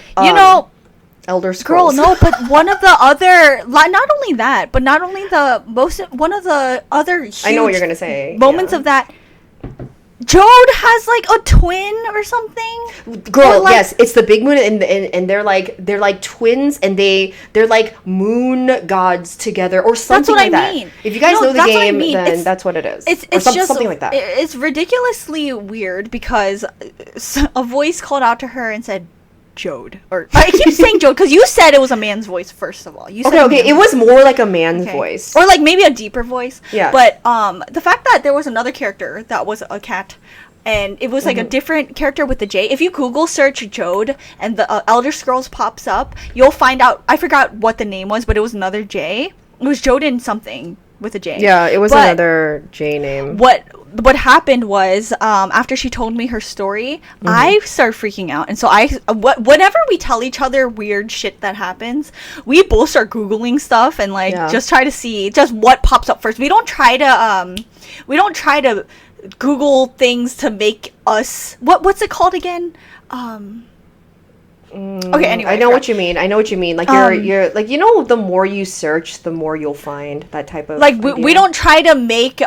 Elder Scrolls. Girl, no, but one of the other... Not only that, but not only one of the other huge... I know what you're gonna say. Moments of that... Jode has like a twin or something. Girl, yes, it's the big moon, and they're like twins, and they're like moon gods together or something like that. That's what I mean. If you guys know the game, then that's what it is. It's just something like that. It's ridiculously weird because a voice called out to her and said, Jode. Or I keep saying Jode because you said it was a man's voice, first of all. You said okay, it was more like a man's voice. Or like maybe a deeper voice. Yeah. But the fact that there was another character that was a cat and it was like a different character with the J. If you Google search Jode and the Elder Scrolls pops up, you'll find out, I forgot what the name was, but it was another J. It was Jode and something. with a J. Yeah, it was another J name. What happened was, after she told me her story, I started freaking out. And so whenever we tell each other weird shit that happens, we both start Googling stuff and like just try to see just what pops up first. We don't try to Google things to make us, what's it called again? Okay, anyway. I know what you mean. Like you're like, you know, the more you search, the more you'll find, that type of like we don't try to make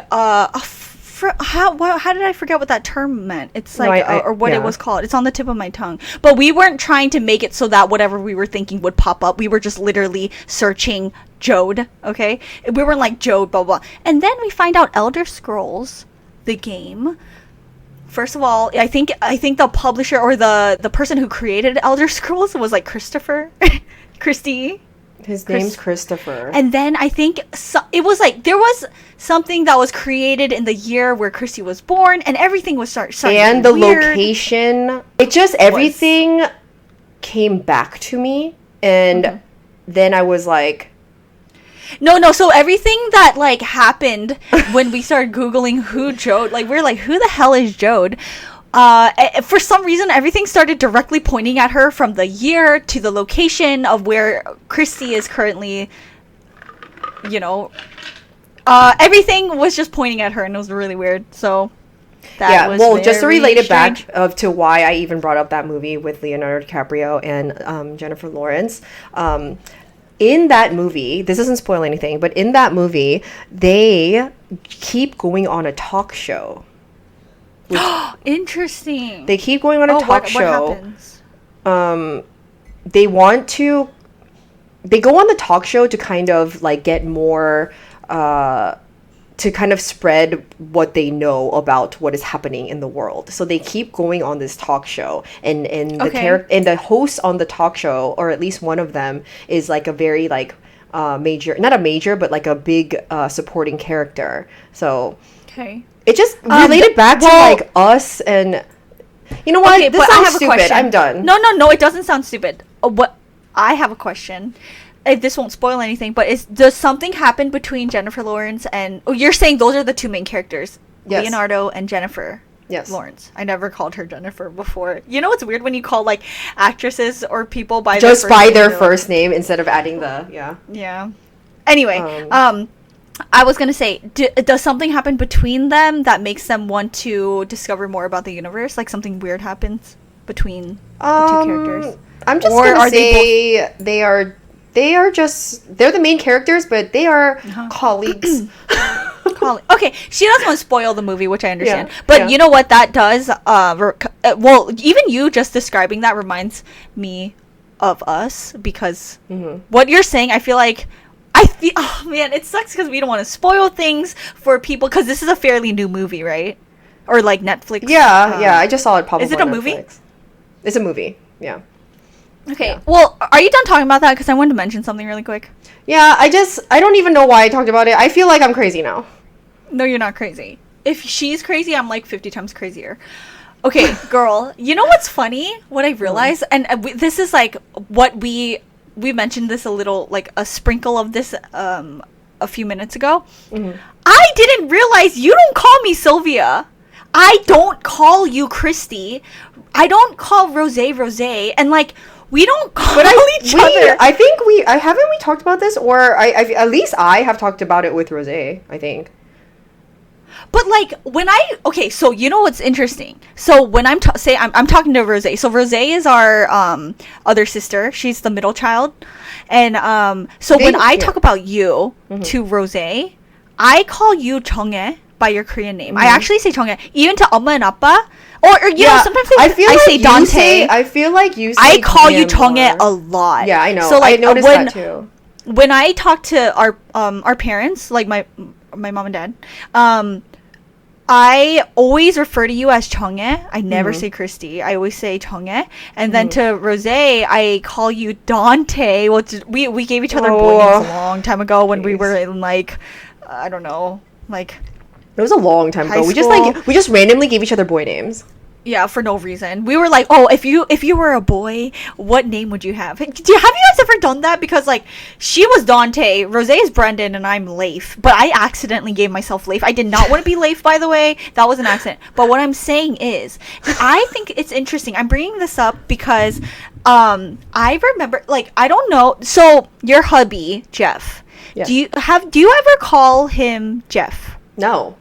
how did I forget what that term meant? It's like or what it was called. It's on the tip of my tongue. But we weren't trying to make it so that whatever we were thinking would pop up. We were just literally searching Jode, okay? We were like Jode, blah blah. And then we find out Elder Scrolls, the game. First of all, I think the publisher or the person who created Elder Scrolls was like Christy. His name's Christopher. And then I think it was like there was something that was created in the year where Christy was born, and everything was starting and the weird. Location. It just everything came back to me, and then I was like, No, so everything that like happened when we started Googling who Jode, like we're like, who the hell is Jode? For some reason, everything started directly pointing at her, from the year to the location of where Christy is currently, you know, everything was just pointing at her, and it was really weird. So that was just to relate it strange. back to why I even brought up that movie with Leonardo DiCaprio and Jennifer Lawrence. In that movie, this doesn't spoil anything, but in that movie, they keep going on a talk show. Interesting. They keep going on a talk show. What happens? They go on the talk show to kind of like get more, to kind of spread what they know about what is happening in the world. So they keep going on this talk show, and the host on the talk show, or at least one of them, is like a very like major, not a major, but like a big supporting character. So it just related back to like us, and you know what? This sounds stupid. I'm done. No, it doesn't sound stupid. What I have a question. This won't spoil anything, but does something happen between Jennifer Lawrence and... Oh, you're saying those are the two main characters. Yes. Leonardo and Jennifer Lawrence. I never called her Jennifer before. You know what's weird when you call, like, actresses or people by their first name instead of adding the... Yeah. Anyway, I was going to say, does something happen between them that makes them want to discover more about the universe? Like, something weird happens between the two characters? I'm just going to say they're the main characters, but they are colleagues. Okay, she doesn't want to spoil the movie, which I understand. But you know what that does? Well, even you just describing that reminds me of us, because what you're saying, I feel like, oh man, it sucks because we don't want to spoil things for people, because this is a fairly new movie, right? Or like Netflix. Yeah, I just saw it probably. Is it a movie? It's a movie, yeah. Okay, well, are you done talking about that? Because I wanted to mention something really quick. Yeah, I don't even know why I talked about it. I feel like I'm crazy now. No, you're not crazy. If she's crazy, I'm like 50 times crazier. Okay, girl, you know what's funny? What I realized, and this is like what we mentioned this a little, like a sprinkle of this a few minutes ago. I didn't realize you don't call me Silvia. I don't call you Christy. I don't call Roseae, and like... We don't call each other. I think haven't we talked about this, or at least I have talked about it with Roseae, I think. But like okay, so you know what's interesting? So when I'm talking to Roseae. So Roseae is our other sister. She's the middle child, and so when I talk about you to Roseae, I call you Chonghae by your Korean name. I actually say Chonghae, even to Amma and Appa. Or you know, sometimes I say Dante. I feel like you say I call you Chonghae a lot. Yeah, I know. So like I noticed that too. When I talk to our parents, like my mom and dad, I always refer to you as Chonghae. I never say Christy. I always say Chonghae. And then to Roseae, I call you Dante. We gave each other boy names a long time ago when we were in like, I don't know, like... It was a long time ago. We just randomly gave each other boy names. Yeah, for no reason. We were like, oh, if you were a boy, what name would you have? Have you guys ever done that? Because like, she was Dante, Roseae is Brendan, and I'm Leif. But I accidentally gave myself Leif. I did not want to be Leif, by the way. That was an accident. But what I'm saying is, I think it's interesting. I'm bringing this up because I remember, like, I don't know. So your hubby, Jeff. Yes. Do you ever call him Jeff? No.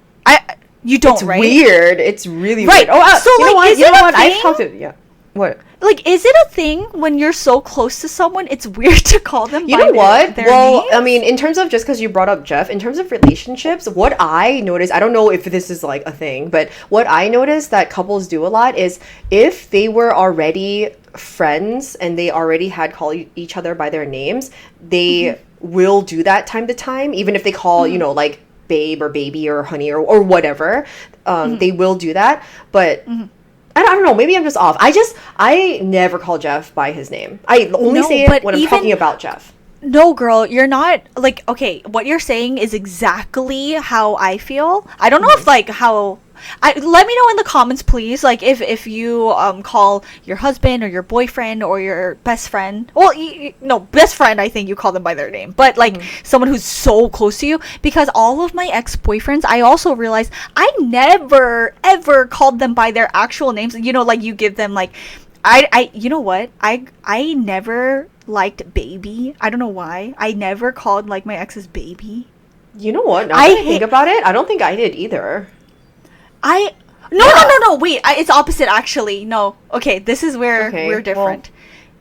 You don't, it's right? Weird. It's really right. weird. Oh, so you know like, what? is you it know a what? thing? I've talked to What? Like, is it a thing when you're so close to someone, it's weird to call them? You by know what? Their well, names? I mean, in terms of just because you brought up Jeff, in terms of relationships, what I notice, I don't know if this is like a thing, but what I notice that couples do a lot is if they were already friends and they already had called each other by their names, they will do that time to time, even if they call, you know, like babe or baby or honey or whatever. They will do that, but I don't know, maybe I'm just off. I never call Jeff by his name. I only say it when I'm talking about Jeff. No, girl, you're not, like, okay, what you're saying is exactly how I feel. I don't know if, like, how... let me know in the comments, please, like, if you call your husband or your boyfriend or your best friend, well, no, best friend, I think you call them by their name, but like someone who's so close to you, because all of my ex-boyfriends, I also realized I never ever called them by their actual names. You know, like, you give them, like, I you know what, I never liked baby. I don't know why. I never called, like, my ex's baby. You know what, now that I think about it, I don't think I did either. No, wait, it's opposite, actually. No, okay, this is where we're different.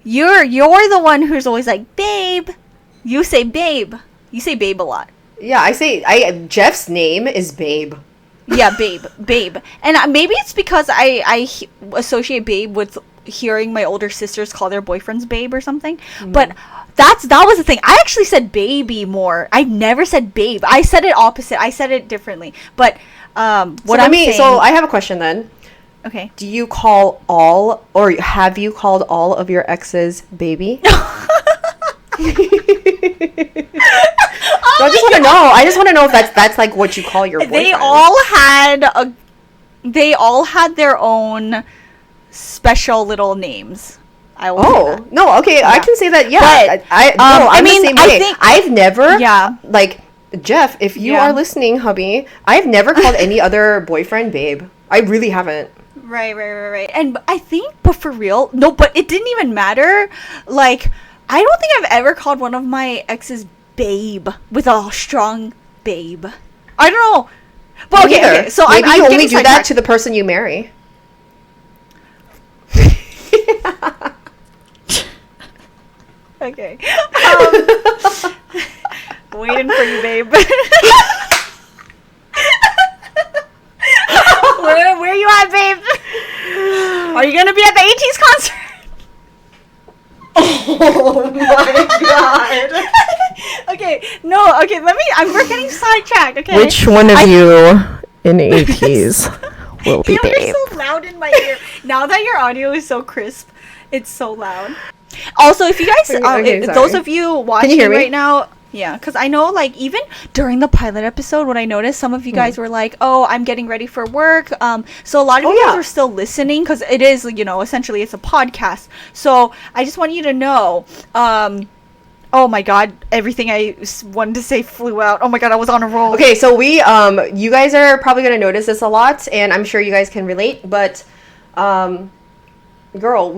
Well, you're the one who's always like, babe. You say babe. You say babe a lot. Yeah, Jeff's name is Babe. Yeah, babe. And maybe it's because I associate babe with hearing my older sisters call their boyfriends babe or something. But that was the thing. I actually said baby more. I never said babe. I said it opposite. I said it differently. But so I have a question then. Okay. Do you call all, or have you called all of your exes baby? I just want to know if that's like what you call your boyfriend. They all had their own special little names. No, okay, yeah. I can say that. Yeah, but, I'm the same way. I think I've never, like, Jeff, if you are listening, hubby, I've never called any other boyfriend babe. I really haven't. Right. And I think, but for real, no, but it didn't even matter. Like, I don't think I've ever called one of my exes babe with a strong babe. I don't know. But okay, so maybe you only do that to the person you marry. Okay. Waiting for you, babe. Where you at, babe? Are you gonna be at the 80s concert? Oh my god. We're getting sidetracked, okay? Which one of you in 80s will be babe? You're so loud in my ear. Now that your audio is so crisp, it's so loud. Also, if you guys, those of you watching right now, yeah, because I know, like, even during the pilot episode, what I noticed, some of you guys were like, oh, I'm getting ready for work. So a lot of you guys are still listening, because it is, you know, essentially it's a podcast. So I just want you to know, oh my god, everything I wanted to say flew out. Oh my god, I was on a roll. Okay, so you guys are probably going to notice this a lot, and I'm sure you guys can relate, but, girl,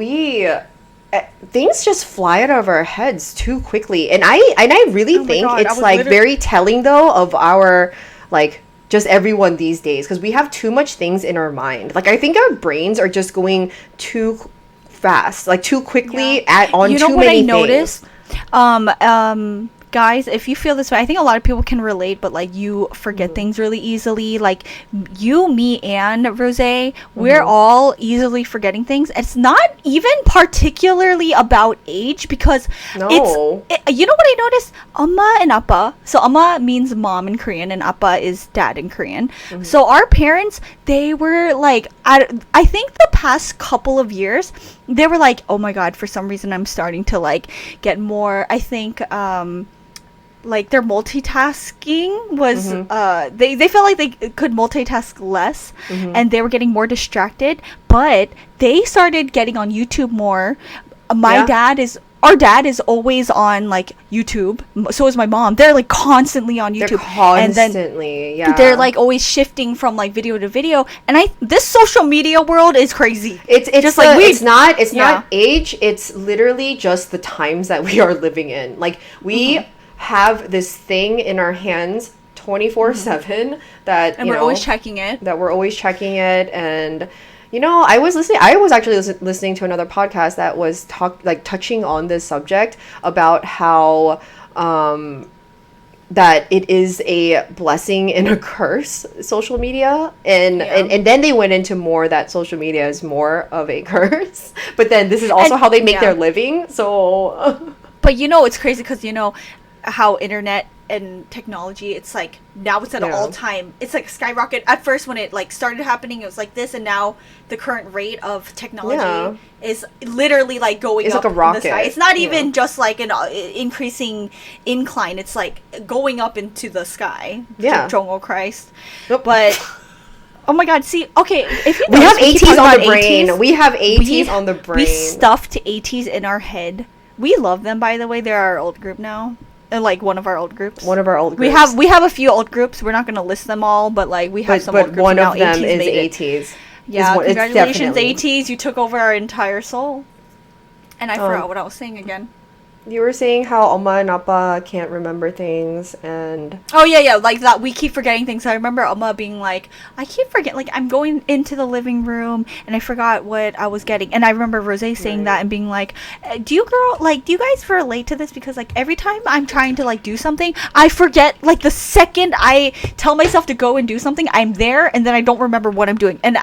things just fly out of our heads too quickly, and I really think it's like very telling though of our, like, just everyone these days, because we have too much things in our mind. Like, I think our brains are just going too fast, like too quickly on too many things. Guys, if you feel this way, I think a lot of people can relate, but, like, you forget things really easily. Like, you, me, and Roseae, we're all easily forgetting things. It's not even particularly about age, because you know what I noticed? Amma and Appa. So Amma means mom in Korean, and Appa is dad in Korean. So our parents, they were like, I think the past couple of years, they were like, oh my god, for some reason I'm starting to, like, get more, I think, like their multitasking was they felt like they could multitask less, and they were getting more distracted, but they started getting on YouTube more. Our dad is always on like YouTube. So is my mom. They're like constantly on YouTube. Constantly, and then they're like always shifting from like video to video. And this social media world is crazy. It's just like it's not age. It's literally just the times that we are living in. Like we have this thing in our hands 24/7 that and we're always checking it. And I was actually listening to another podcast that was touching on this subject about how that it is a blessing and a curse, social media, and then they went into more that social media is more of a curse, but then this is also how they make their living. So but it's crazy because how internet and technology, it's like now it's at an all-time, it's like skyrocket. At first when it like started happening, it was like this, and now the current rate of technology is literally like going up like a rocket. In the sky. It's not even just like an increasing incline, it's like going up into the sky. Jongo Christ. But oh my god, see, okay, if you we have ATs on the brain. We have ATs on the brain. We stuffed ATs in our head. We love them, by the way. They're our old group now. Like one of our old groups. We have a few old groups. We're not going to list them all, but like we have some old groups. But one of them is ATs. Yeah, congratulations, ATs. You took over our entire soul. And I forgot what I was saying again. You were saying how Oma and Appa can't remember things, and like that we keep forgetting things. I remember Oma being like, I keep forgetting, like I'm going into the living room and I forgot what I was getting. And I remember Roseae saying that and being like, do you guys relate to this? Because like every time I'm trying to like do something, I forget. Like the second I tell myself to go and do something, I'm there and then I don't remember what I'm doing. And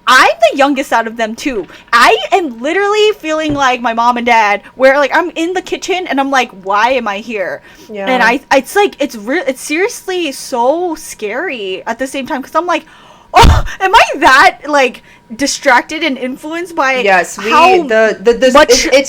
I'm the youngest out of them too. I am literally feeling like my mom and dad, where like I'm in the kitchen and I'm like, why am I here? Yeah. And it's like it's seriously so scary at the same time, because I'm like, oh, am I that like distracted and influenced by it's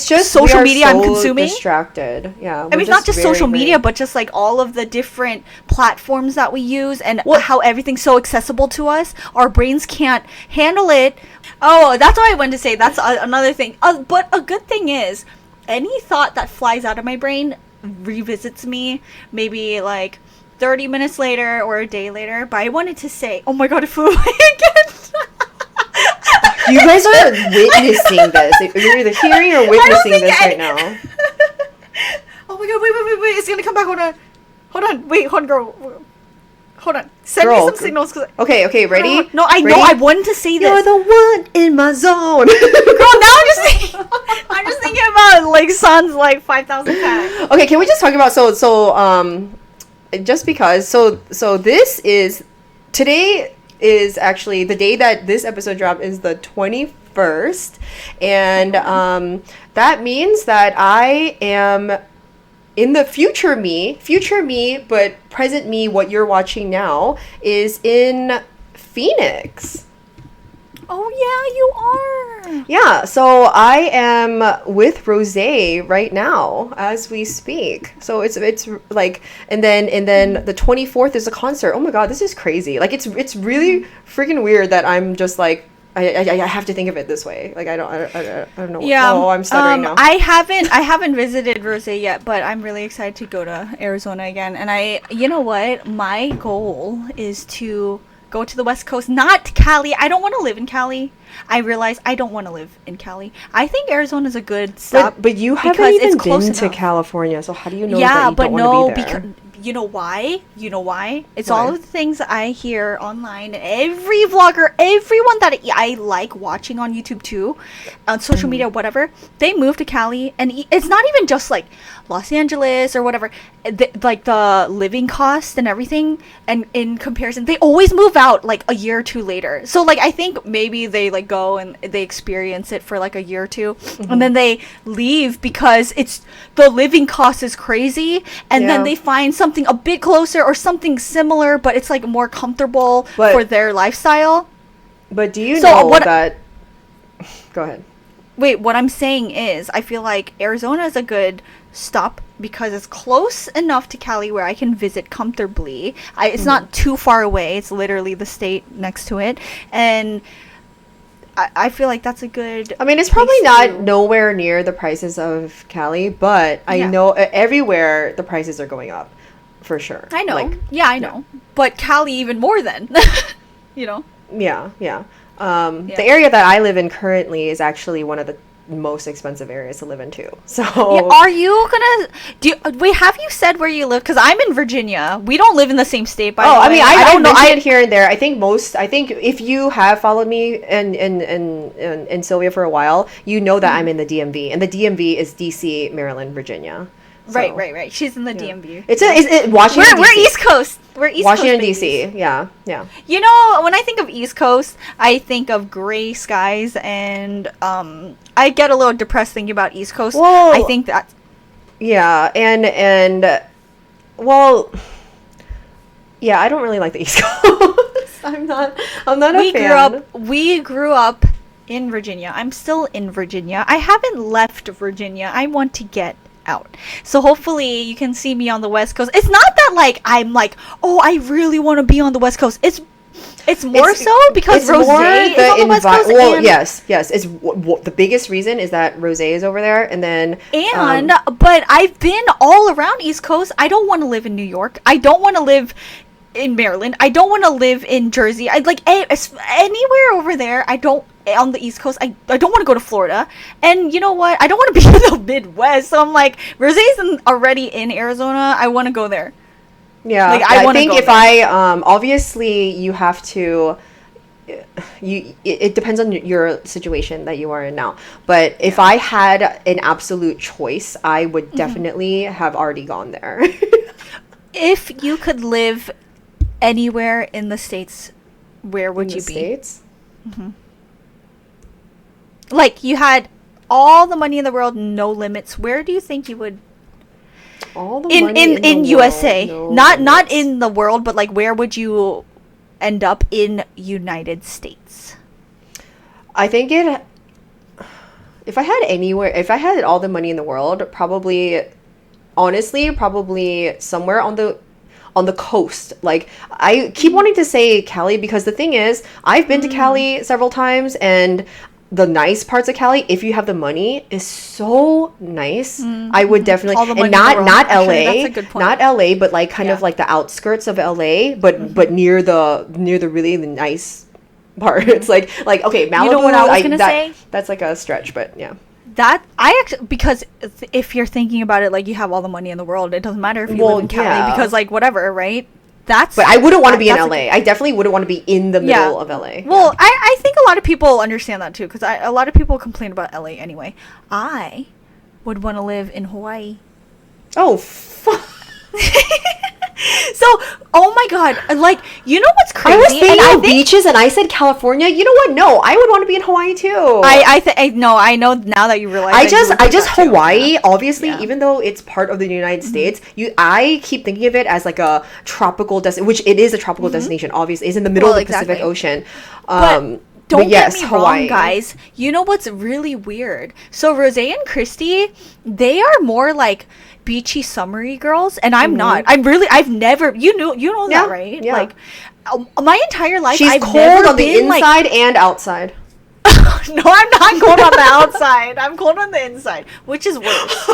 just social media I'm consuming? Distracted. Yeah. I mean, it's not just social media, but just like all of the different platforms that we use and how everything's so accessible to us. Our brains can't handle it. Oh, that's what I wanted to say. That's another thing. But a good thing is, any thought that flies out of my brain revisits me maybe like 30 minutes later or a day later. But I wanted to say, oh my god, it flew away again. You guys are witnessing this. You're either hearing or witnessing this right now. Oh my god, wait. It's gonna come back. Hold on. Wait, hold on, girl. Hold on. Send me some signals. Okay, ready? No, I know. I wanted to say this. You're the one in my zone. Girl, now I'm just thinking about like Sun's like 5,000 times. Okay, can we just talk about just because this is today is actually the day that this episode dropped is the 21st, and that means that I am in the future me, but present me, what you're watching now, is in Phoenix. Oh yeah, you are. Yeah, so I am with Roseae right now as we speak. So it's like, and then the 24th is a concert. Oh my god, this is crazy. Like it's really freaking weird that I'm just like I have to think of it this way. Like I don't know. Yeah. Oh, I'm stuttering now. I haven't visited Roseae yet, but I'm really excited to go to Arizona again. And you know what? My goal is to go to the West Coast, not Cali. I don't want to live in Cali. I realize I don't want to live in Cali. I think Arizona is a good stop. But you haven't even been to California, so how do you know that you don't want to be there? You know why? It's all of the things that I hear online. Every vlogger, everyone that I like watching on YouTube too, on social media, whatever, they move to Cali. And it's not even just like Los Angeles or whatever. Like the living cost and everything, and in comparison, they always move out like a year or two later. So like I think maybe they like go and they experience it for like a year or two, and then they leave because it's the living cost is crazy, and then they find something a bit closer or something similar, but it's like more comfortable for their lifestyle. But do you know that? Go ahead. Wait, what I'm saying is, I feel like Arizona is a good stop because it's close enough to Cali where I can visit comfortably. It's not too far away. It's literally the state next to it. And I feel like that's a good... I mean, it's probably not nowhere near the prices of Cali, but I know everywhere the prices are going up, for sure. I know. I know. But Cali even more then, you know? Yeah. The area that I live in currently is actually one of the most expensive areas to live in too. So are you gonna wait, have you said where you live? Because I'm in Virginia. We don't live in the same state, by the way. I mean, I don't know. I here and there. I think if you have followed me and Silvia for a while, you know that I'm in the DMV, and the DMV is DC, Maryland, Virginia. So, right. She's in the DMV. It's Washington. We're East Coast. We're East Washington Coast DC. Yeah. You know, when I think of East Coast, I think of gray skies, and I get a little depressed thinking about East Coast. Well, I think that. Yeah, and well, yeah, I don't really like the East Coast. I'm not a fan. We grew up in Virginia. I'm still in Virginia. I haven't left Virginia. I want to get out. So hopefully you can see me on the West Coast. It's not that like I'm like, oh, I really want to be on the West Coast. It's more so because Roseae is on the West Coast. Well, yes. It's the biggest reason is that Roseae is over there, and then but I've been all around East Coast. I don't want to live in New York. I don't want to live in Maryland. I don't want to live in Jersey. I'd like anywhere over there. I don't on the East Coast. I don't want to go to Florida. And you know what? I don't want to be in the Midwest. So I'm like, Roseae's already in Arizona. I want to go there. Yeah, like, I think if I obviously you have to. It depends on your situation that you are in now. But if I had an absolute choice, I would definitely have already gone there. If you could live anywhere in the States, where would you be? States? Like, you had all the money in the world, no limits. Where do you think you would? All the money in USA, not in the world, but like, where would you end up in United States? I think if I had all the money in the world, honestly, probably somewhere on the coast. Like, I keep wanting to say Cali because the thing is, I've been to Cali several times, and the nice parts of Cali, if you have the money, is so nice. I would definitely, and not LA, that's a good point. Not LA, but like kind of like the outskirts of LA, but near the really nice part. It's like okay, Malibu. You know what I was gonna say? That's like a stretch, but yeah. That I actually, because if you're thinking about it, like, you have all the money in the world, it doesn't matter if you live in Cali because like whatever, right? But I wouldn't want to be in LA. I definitely wouldn't want to be in the middle of LA. Well, I think a lot of people understand that too, because a lot of people complain about LA anyway. I would want to live in Hawaii. Oh, fuck. So, oh my god, like, you know what's crazy? I was thinking of beaches and I said California. You know what? No, I would want to be in Hawaii too. I know now that you realize. I just Hawaii, obviously, even though it's part of the United States, I keep thinking of it as like a tropical destination, which it is a tropical destination. Obviously, it's in the middle of the Pacific Ocean. Don't get me wrong, guys. You know what's really weird? So Roseae and Christy, they are more like beachy, summery girls, and I'm not. I've never. You know that, right? Yeah. Like, my entire life, I've cold on the inside and outside. No, I'm not cold on the outside. I'm cold on the inside, which is worse.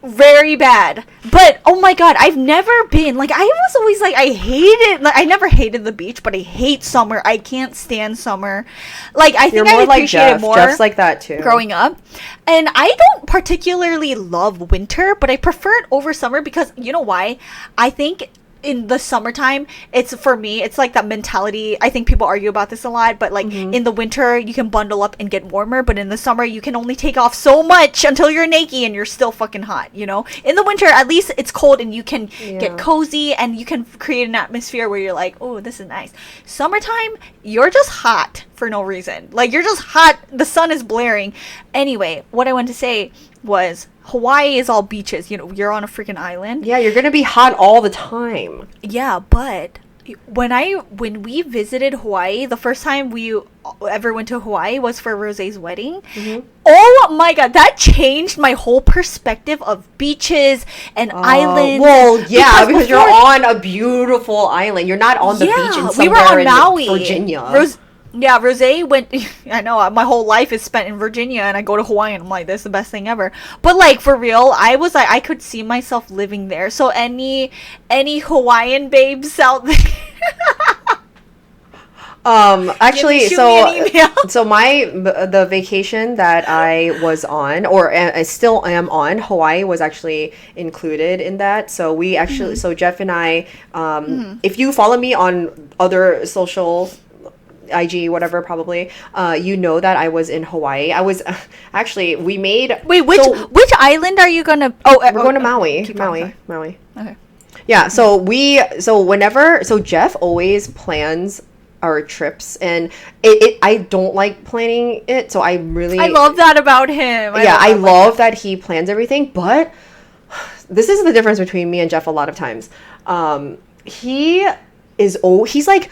Very bad. But oh my god, I've never been like, I was always like, I never hated the beach, but I hate summer. I can't stand summer. Like, I think I appreciate it more. Jeff's like that too. Growing up. And I don't particularly love winter, but I prefer it over summer because, you know why? I think in the summertime, it's, for me, it's like that mentality. I think people argue about this a lot, but like, in the winter you can bundle up and get warmer, but in the summer you can only take off so much until you're naked and you're still fucking hot, you know? In the winter, at least it's cold and you can get cozy and you can create an atmosphere where you're like, oh, this is nice. Summertime, you're just hot for no reason. Like, you're just hot, the sun is blaring. Anyway, what I wanted to say was, Hawaii is all beaches. You know, you're on a freaking island. Yeah, you're gonna be hot all the time. Yeah, but when we visited Hawaii, the first time we ever went to Hawaii was for Roseae's wedding. Mm-hmm. Oh my god, that changed my whole perspective of beaches and islands. Well, yeah, because you're on a beautiful island. You're not on the beach in somewhere in Maui. Virginia. Roseae went. I know my whole life is spent in Virginia, and I go to Hawaii, and I'm like, this is the best thing ever. But like for real, I was like, I could see myself living there. So any Hawaiian babes out there. Actually, so the vacation that I was on, or I still am on, Hawaii was actually included in that. So we actually, so Jeff and I, if you follow me on other social, IG, whatever, probably, you know that I was in Hawaii. I was actually, we made. Wait, which island are you gonna? We're going to Maui. Maui. Okay. Yeah. So Jeff always plans our trips, and I don't like planning it, so I love that about him. I love that he plans everything, but this is the difference between me and Jeff a lot of times. He's like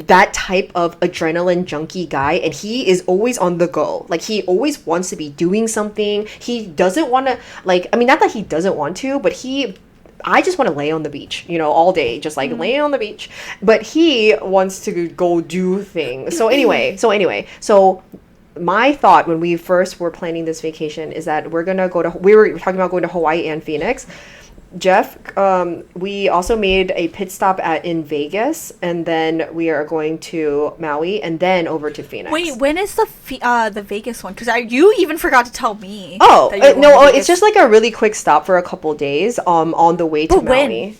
that type of adrenaline junkie guy, and he is always on the go. Like, he always wants to be doing something. He doesn't want to, not that he doesn't want to, but I just want to lay on the beach, all day, just like laying on the beach. But he wants to go do things. So anyway, my thought when we first were planning this vacation is that we were talking about going to Hawaii and Phoenix. Jeff, we also made a pit stop in Vegas, and then we are going to Maui, and then over to Phoenix. Wait, when is the Vegas one? Because you even forgot to tell me. Oh, no, it's just like a really quick stop for a couple days on the way to Maui.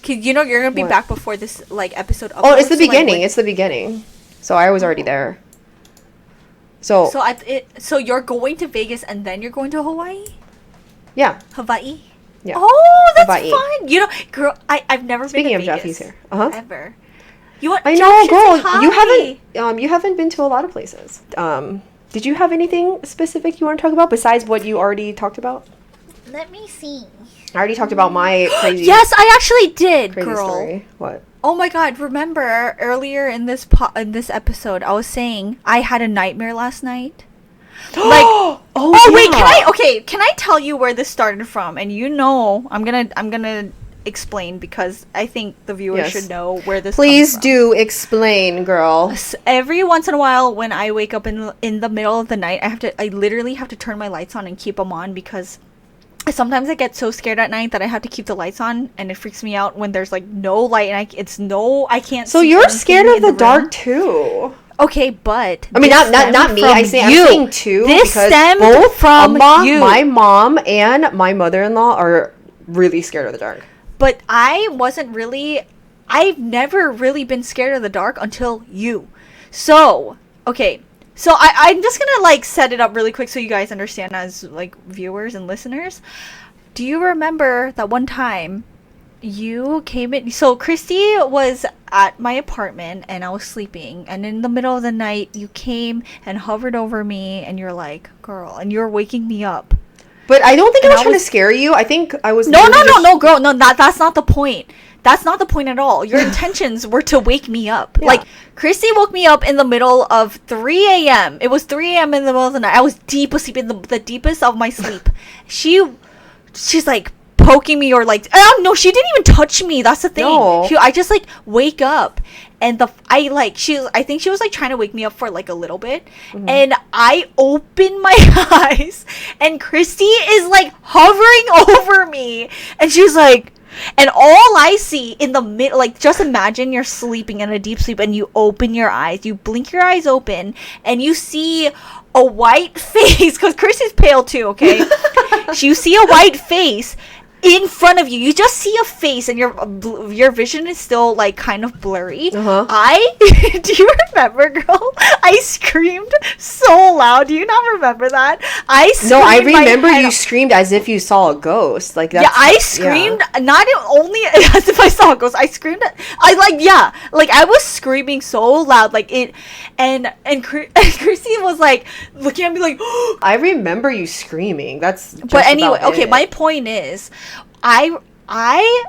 Because you're going to be back before this episode uploads. Oh, it's the beginning. It's the beginning. So I was already there. So you're going to Vegas and then you're going to Hawaii? Yeah. Hawaii? Yeah. Oh, that's fun. Girl, I've never Speaking been to of Vegas. Jeff, he's here. Ever. I know, girl. You haven't been to a lot of places. Did you have anything specific you want to talk about besides what you already talked about? Let me see. I already talked about my crazy. Yes, I actually did, crazy girl. Story. What? Oh my god, remember earlier in this episode I was saying I had a nightmare last night? Yeah. Wait, can I tell you where this started from? And I'm gonna explain, because I think the viewers should know where this Please do explain, girl. Every once in a while when I wake up in the middle of the night, I literally have to turn my lights on and keep them on, because sometimes I get so scared at night that I have to keep the lights on, and it freaks me out when there's no light and I can't. So you're scared of the dark too. Okay, but I mean, not me. I'm saying too. This stemmed both from you. My mom and my mother-in-law are really scared of the dark. But I've never really been scared of the dark until you. So, okay. So I'm just gonna set it up really quick so you guys understand as viewers and listeners. Do you remember that one time you came in? So Christy was at my apartment and I was sleeping, and in the middle of the night you came and hovered over me, and you're like, girl, and you're waking me up. But I don't think I was trying to scare you. I think I was... No, girl. No, that's not the point. That's not the point at all. Your intentions were to wake me up. Yeah. Christy woke me up in the middle of 3 a.m. It was 3 a.m. in the middle of the night. I was deep asleep, in the deepest of my sleep. She's poking me, or no, she didn't even touch me. That's the thing. No. I just wake up, and I think she was trying to wake me up for a little bit, and I open my eyes, and Christy is hovering over me, and she's and all I see in the middle, just imagine you're sleeping in a deep sleep, and you open your eyes, you blink your eyes open, and you see a white face, because Christy's pale too, okay? You see a white face in front of you. You just see a face, and your vision is still kind of blurry. Do you remember, girl? I screamed so loud. Do you not remember that? I remember you screamed as if you saw a ghost. I screamed not only as if I saw a ghost. I screamed. I was screaming so loud, and Christy was looking at me I remember you screaming. That's just but anyway, okay. My point is, I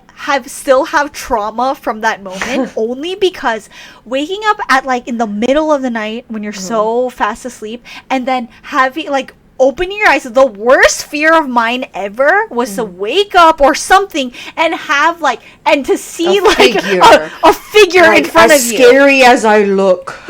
still have trauma from that moment only because waking up at like in the middle of the night when you're so fast asleep and then having like opening your eyes, the worst fear of mine ever was to wake up or something and have like and to see a figure like, in front of you. As scary as I look.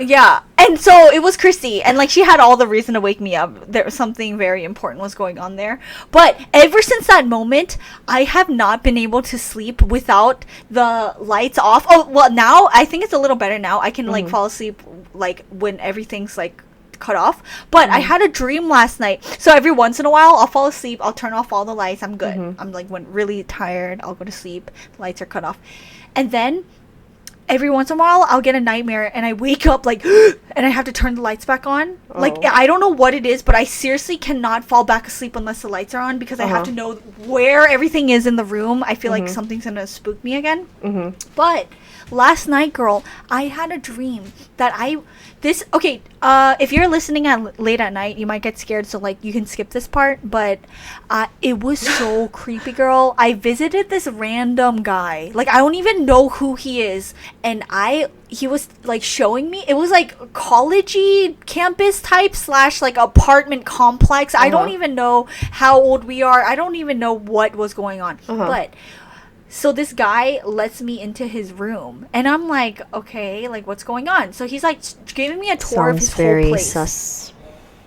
Yeah. And so it was Christy, and like she had all the reason to wake me up. There was something very important was going on there. But ever since that moment, I have not been able to sleep without the lights off. Oh, well, now I think it's a little better now. I can like fall asleep like when everything's like cut off. But I had a dream last night. So every once in a while, I'll fall asleep. I'll turn off all the lights. I'm good. I'm like when really tired, I'll go to sleep. The lights are cut off. And then every once in a while I'll get a nightmare and I wake up like and I have to turn the lights back on. Like I don't know what it is, but I seriously cannot fall back asleep unless the lights are on because I have to know where everything is in the room. I feel like something's gonna spook me again. But last night, girl, I had a dream that if you're listening at late at night, you might get scared, so like you can skip this part, but it was so creepy, girl. I visited this random guy. Like I don't even know who he is, and he was like showing me, it was like college-y campus type / like apartment complex. I don't even know how old we are. I don't even know what was going on. But so this guy lets me into his room, and I'm like, okay, like what's going on? So he's like giving me a tour of his whole place. Sus.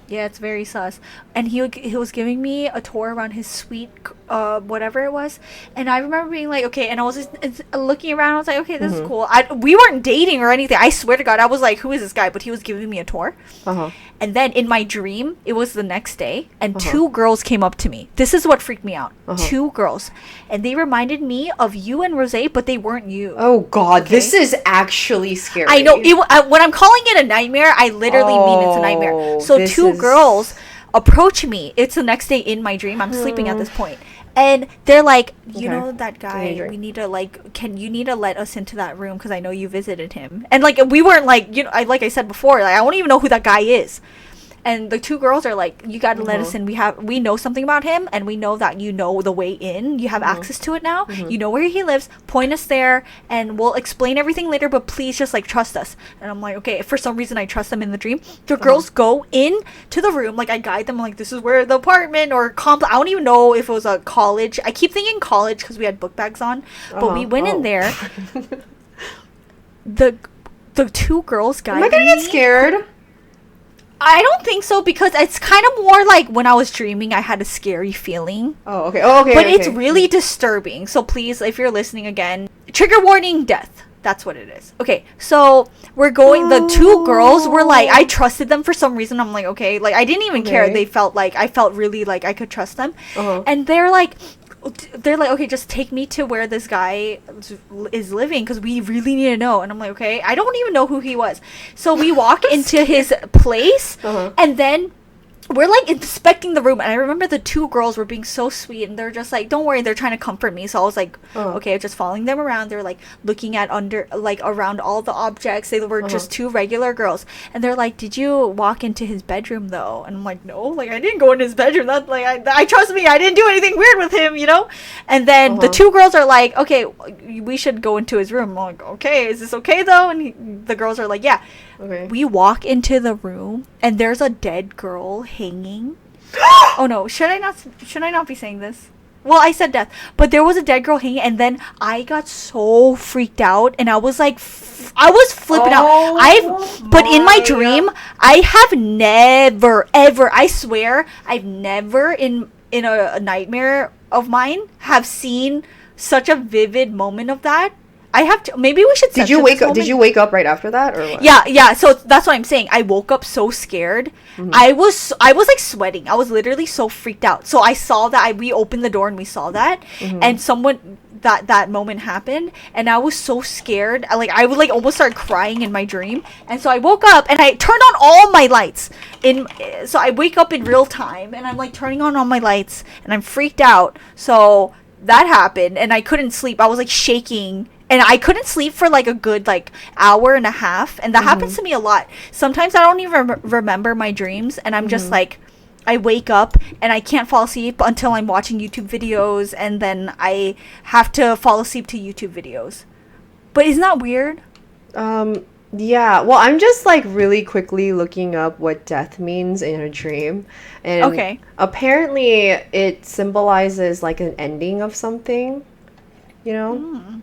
Yeah, it's very sus. And he was giving me a tour around his suite, whatever it was. And I remember being like, okay, and I was just looking around. I was like, okay, this is cool. We weren't dating or anything. I swear to God, I was like, who is this guy? But he was giving me a tour. And then in my dream, it was the next day, and 2 girls came up to me. This is what freaked me out. 2 girls. And they reminded me of you and Roseae, but they weren't you. Oh, God. Okay? This is actually scary. I know. When I'm calling it a nightmare, I literally mean it's a nightmare. So 2 girls approach me. It's the next day in my dream. I'm sleeping at this point. And they're like, you know that guy, we need to like, you need to let us into that room because I know you visited him. And like, we weren't like, like I said before, like I don't even know who that guy is. And the 2 girls are like, you got to let us in. We know something about him, and we know that you know the way in. You have access to it now. You know where he lives. Point us there, and we'll explain everything later, but please just like trust us. And I'm like, okay, for some reason I trust them in the dream. The girls go in to the room, like I guide them, like this is where the apartment or complex. I don't even know if it was a college. I keep thinking college because we had book bags on, but we went in there. The 2 girls guided me. Am I gonna get scared? I don't think so because it's kind of more like when I was dreaming, I had a scary feeling. Oh, okay. Oh, okay. But it's really disturbing. So please, if you're listening again, trigger warning, death. That's what it is. Okay, so we're going. The 2 girls were like, I trusted them for some reason. I'm like, okay, like I didn't even care. They felt like I felt really like I could trust them, and they're like, okay, just take me to where this guy is living because we really need to know. And I'm like, okay, I don't even know who he was. So we walk into his place, and then we're like inspecting the room. And I remember the 2 girls were being so sweet, and they're just like, don't worry, they're trying to comfort me. So I was like, okay, just following them around. They're like looking at around all the objects. They were just 2 regular girls, and they're like, did you walk into his bedroom though? And I'm like, no, like I didn't go in his bedroom. That's like I trust me, I didn't do anything weird with him, you know. And then the 2 girls are like, okay, we should go into his room. I'm like, okay, is this okay though? And the girls are like, yeah. Okay. We walk into the room, and there's a dead girl hanging. Oh no, should I not be saying this? Well, I said death, but there was a dead girl hanging, and then I got so freaked out, and I was like, I was flipping out. But in my dream, I have never, ever, I swear, I've never in a nightmare of mine have seen such a vivid moment of that. I have to. Maybe we should. Did you wake up? Did you wake up right after that, or what? Yeah. So that's what I'm saying. I woke up so scared. I was like sweating. I was literally so freaked out. So I saw that. We opened the door and we saw that, and someone that moment happened, and I was so scared. I would like almost start crying in my dream. And so I woke up and I turned on all my lights. So I wake up in real time, and I'm like turning on all my lights, and I'm freaked out. So that happened, and I couldn't sleep. I was like shaking. And I couldn't sleep for like a good like hour and a half. And that happens to me a lot. Sometimes I don't even remember my dreams. And I'm just like, I wake up and I can't fall asleep until I'm watching YouTube videos, and then I have to fall asleep to YouTube videos. But isn't that weird? Yeah, well, I'm just like really quickly looking up what death means in a dream. And apparently it symbolizes like an ending of something, you know?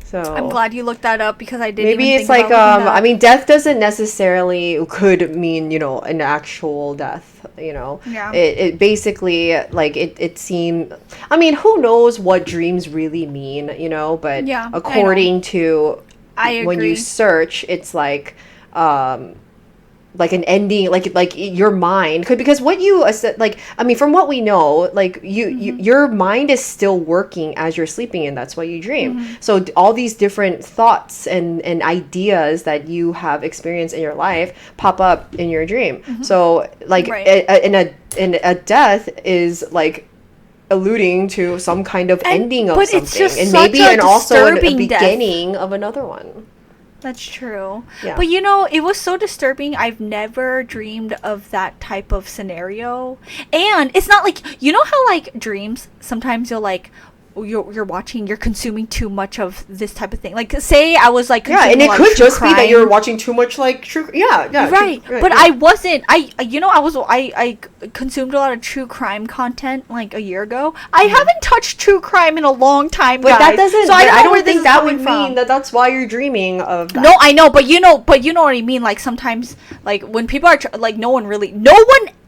So I'm glad you looked that up, because I didn't maybe even it's think like about looking that I mean, death doesn't necessarily could mean, you know, an actual death, you know. Yeah. It basically like it seemed, I mean, who knows what dreams really mean, you know, but Yeah, according to I when you agree. search, it's like an ending, like your mind could, because what you like, I mean, from what we know, like your mind is still working as you're sleeping, and that's why you dream. So all these different thoughts and ideas that you have experienced in your life pop up in your dream. So like in a death is like alluding to some kind of ending of but something, it's just and such maybe a and also a disturbing death. beginning of another one. That's true. Yeah. But you know, it was so disturbing. I've never dreamed of that type of scenario. And it's not like, you know how like dreams, sometimes you'll like, you're watching, you're consuming too much of this type of thing. Like, say I was like, and it could just be that you're watching too much like true. Yeah. Right. But I wasn't. I consumed a lot of true crime content like a year ago. I haven't touched true crime in a long time. But guys. that doesn't. So I don't don't think that would from. mean that that's why you're dreaming of that. No, I know, but you know what I mean. Like sometimes, like when people are like,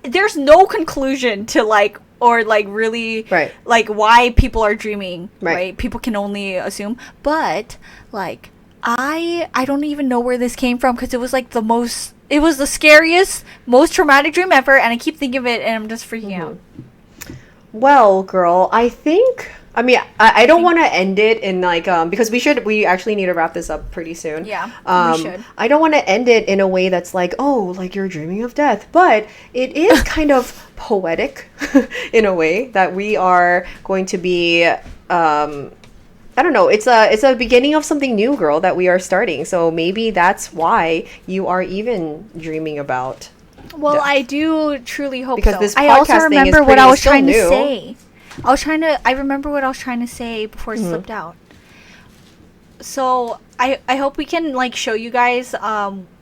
there's no conclusion to like, or like really like why people are dreaming, right? People can only assume. But like I don't even know where this came from, because it was like it was the scariest, most traumatic dream ever, and I keep thinking of it and I'm just freaking out. Well, girl, I think, I mean, I don't want to end it in like, because we actually need to wrap this up pretty soon. Yeah, we should. I don't want to end it in a way that's like, oh, like you're dreaming of death, but it is kind of poetic in a way that we are going to be, I don't know, it's a beginning of something new, girl, that we are starting. So maybe that's why you are even dreaming about Well, death. I do truly hope because so. this I podcast also thing is remember what I was still trying new. to say. I remember what I was trying to say before it slipped out. So I hope we can like show you guys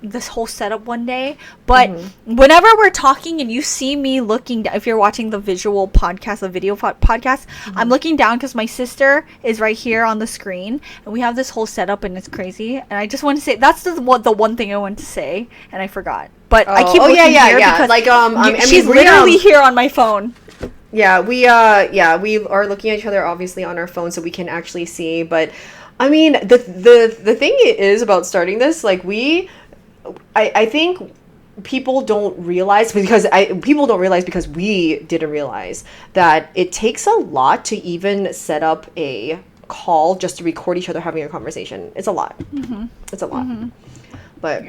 this whole setup one day. But whenever we're talking and you see me looking down, if you're watching the visual podcast, the video podcast, I'm looking down because my sister is right here on the screen, and we have this whole setup, and it's crazy. And I just want to say that's the one thing I wanted to say, and I forgot. But I keep looking here because like she's literally here on my phone. Yeah, we are looking at each other obviously on our phone, so we can actually see. But I mean, the thing is about starting this, like I think people don't realize because we didn't realize that it takes a lot to even set up a call just to record each other having a conversation. It's a lot. It's a lot. But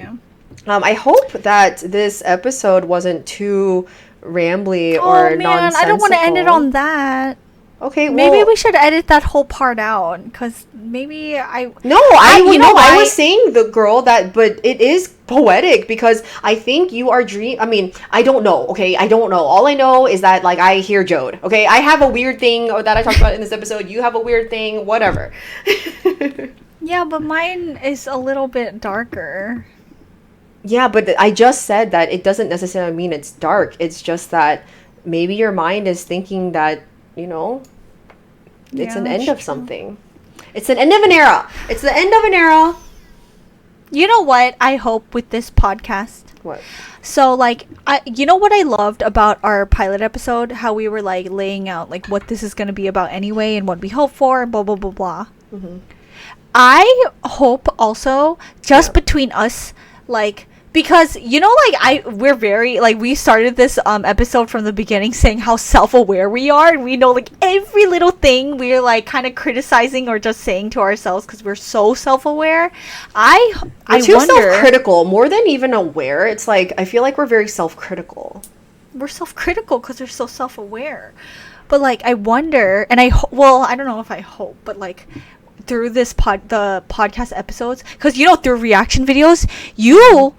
I hope that this episode wasn't too rambly or nonsensical. I don't want to end it on that. Okay, well, maybe we should edit that whole part out, because maybe I was saying the girl that, but it is poetic because I think you are I mean, I don't know. Okay, I don't know. All I know is that like I hear Jode. Okay, I have a weird thing that I talked about in this episode. You have a weird thing. Whatever. Yeah, but mine is a little bit darker. Yeah, but I just said that it doesn't necessarily mean it's dark. It's just that maybe your mind is thinking that, you know, it's an end of something. It's an end of an era. It's the end of an era. You know what I hope with this podcast? What? So, like, you know what I loved about our pilot episode? How we were, like, laying out, like, what this is going to be about anyway and what we hope for, blah, blah, blah, blah. I hope also, just between us, like, because, you know, like, we're very, like, we started this episode from the beginning saying how self-aware we are, and we know, like, every little thing we're, like, kind of criticizing or just saying to ourselves because we're so self-aware. We're too self-critical, more than even aware. It's like, I feel like we're very self-critical. We're self-critical because we're so self-aware. But, like, I wonder, and I don't know if I hope, but, like, through the podcast episodes, because, you know, through reaction videos, you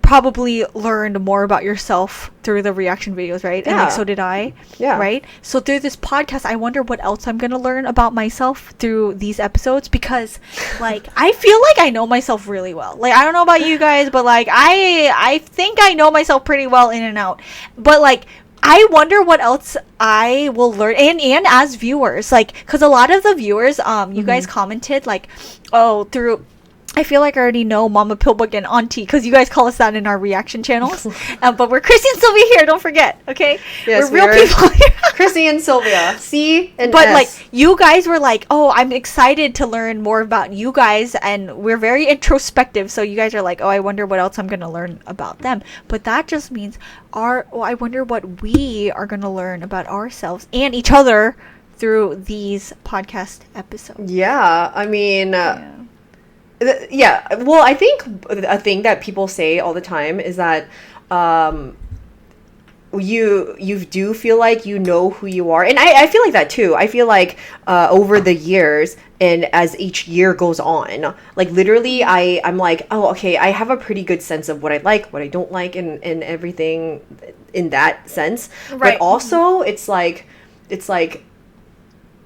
probably learned more about yourself through the reaction videos, right? Yeah. And like so did I. Yeah. Right? So through this podcast, I wonder what else I'm gonna learn about myself through these episodes, because like I feel like I know myself really well. Like I don't know about you guys, but like I think I know myself pretty well in and out. But like I wonder what else I will learn, and as viewers, like, because a lot of the viewers, you guys commented like, oh, through, I feel like I already know Mama Pillbug and Auntie, because you guys call us that in our reaction channels. But we're Christy and Silvia here, don't forget, okay? Yes, we're real people here. Christy and Silvia, C and but S. like you guys were like, oh, I'm excited to learn more about you guys, and we're very introspective, so you guys are like, oh, I wonder what else I'm gonna learn about them. But that just means I wonder what we are gonna learn about ourselves and each other through these podcast episodes. Yeah, I mean, yeah. Well, I think a thing that people say all the time is that you do feel like you know who you are, and I feel like that too. I feel like over the years, and as each year goes on, like literally I'm like, oh, okay, I have a pretty good sense of what I like, what I don't like, and everything in that sense. Right. But also it's like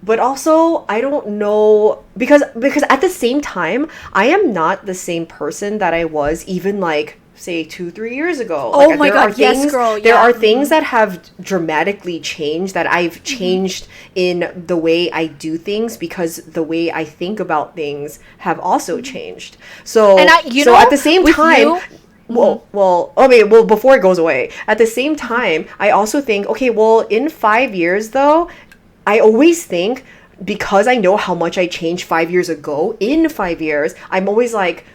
but also I don't know, because at the same time I am not the same person that I was even like say 2-3 years ago. Oh my god, yes, girl. There are things that have dramatically changed, that I've changed in the way I do things, because the way I think about things have also changed. So and at the same time, before it goes away, at the same time, I also think, okay, well, in 5 years though, I always think, because I know how much I changed 5 years ago, in 5 years, I'm always like,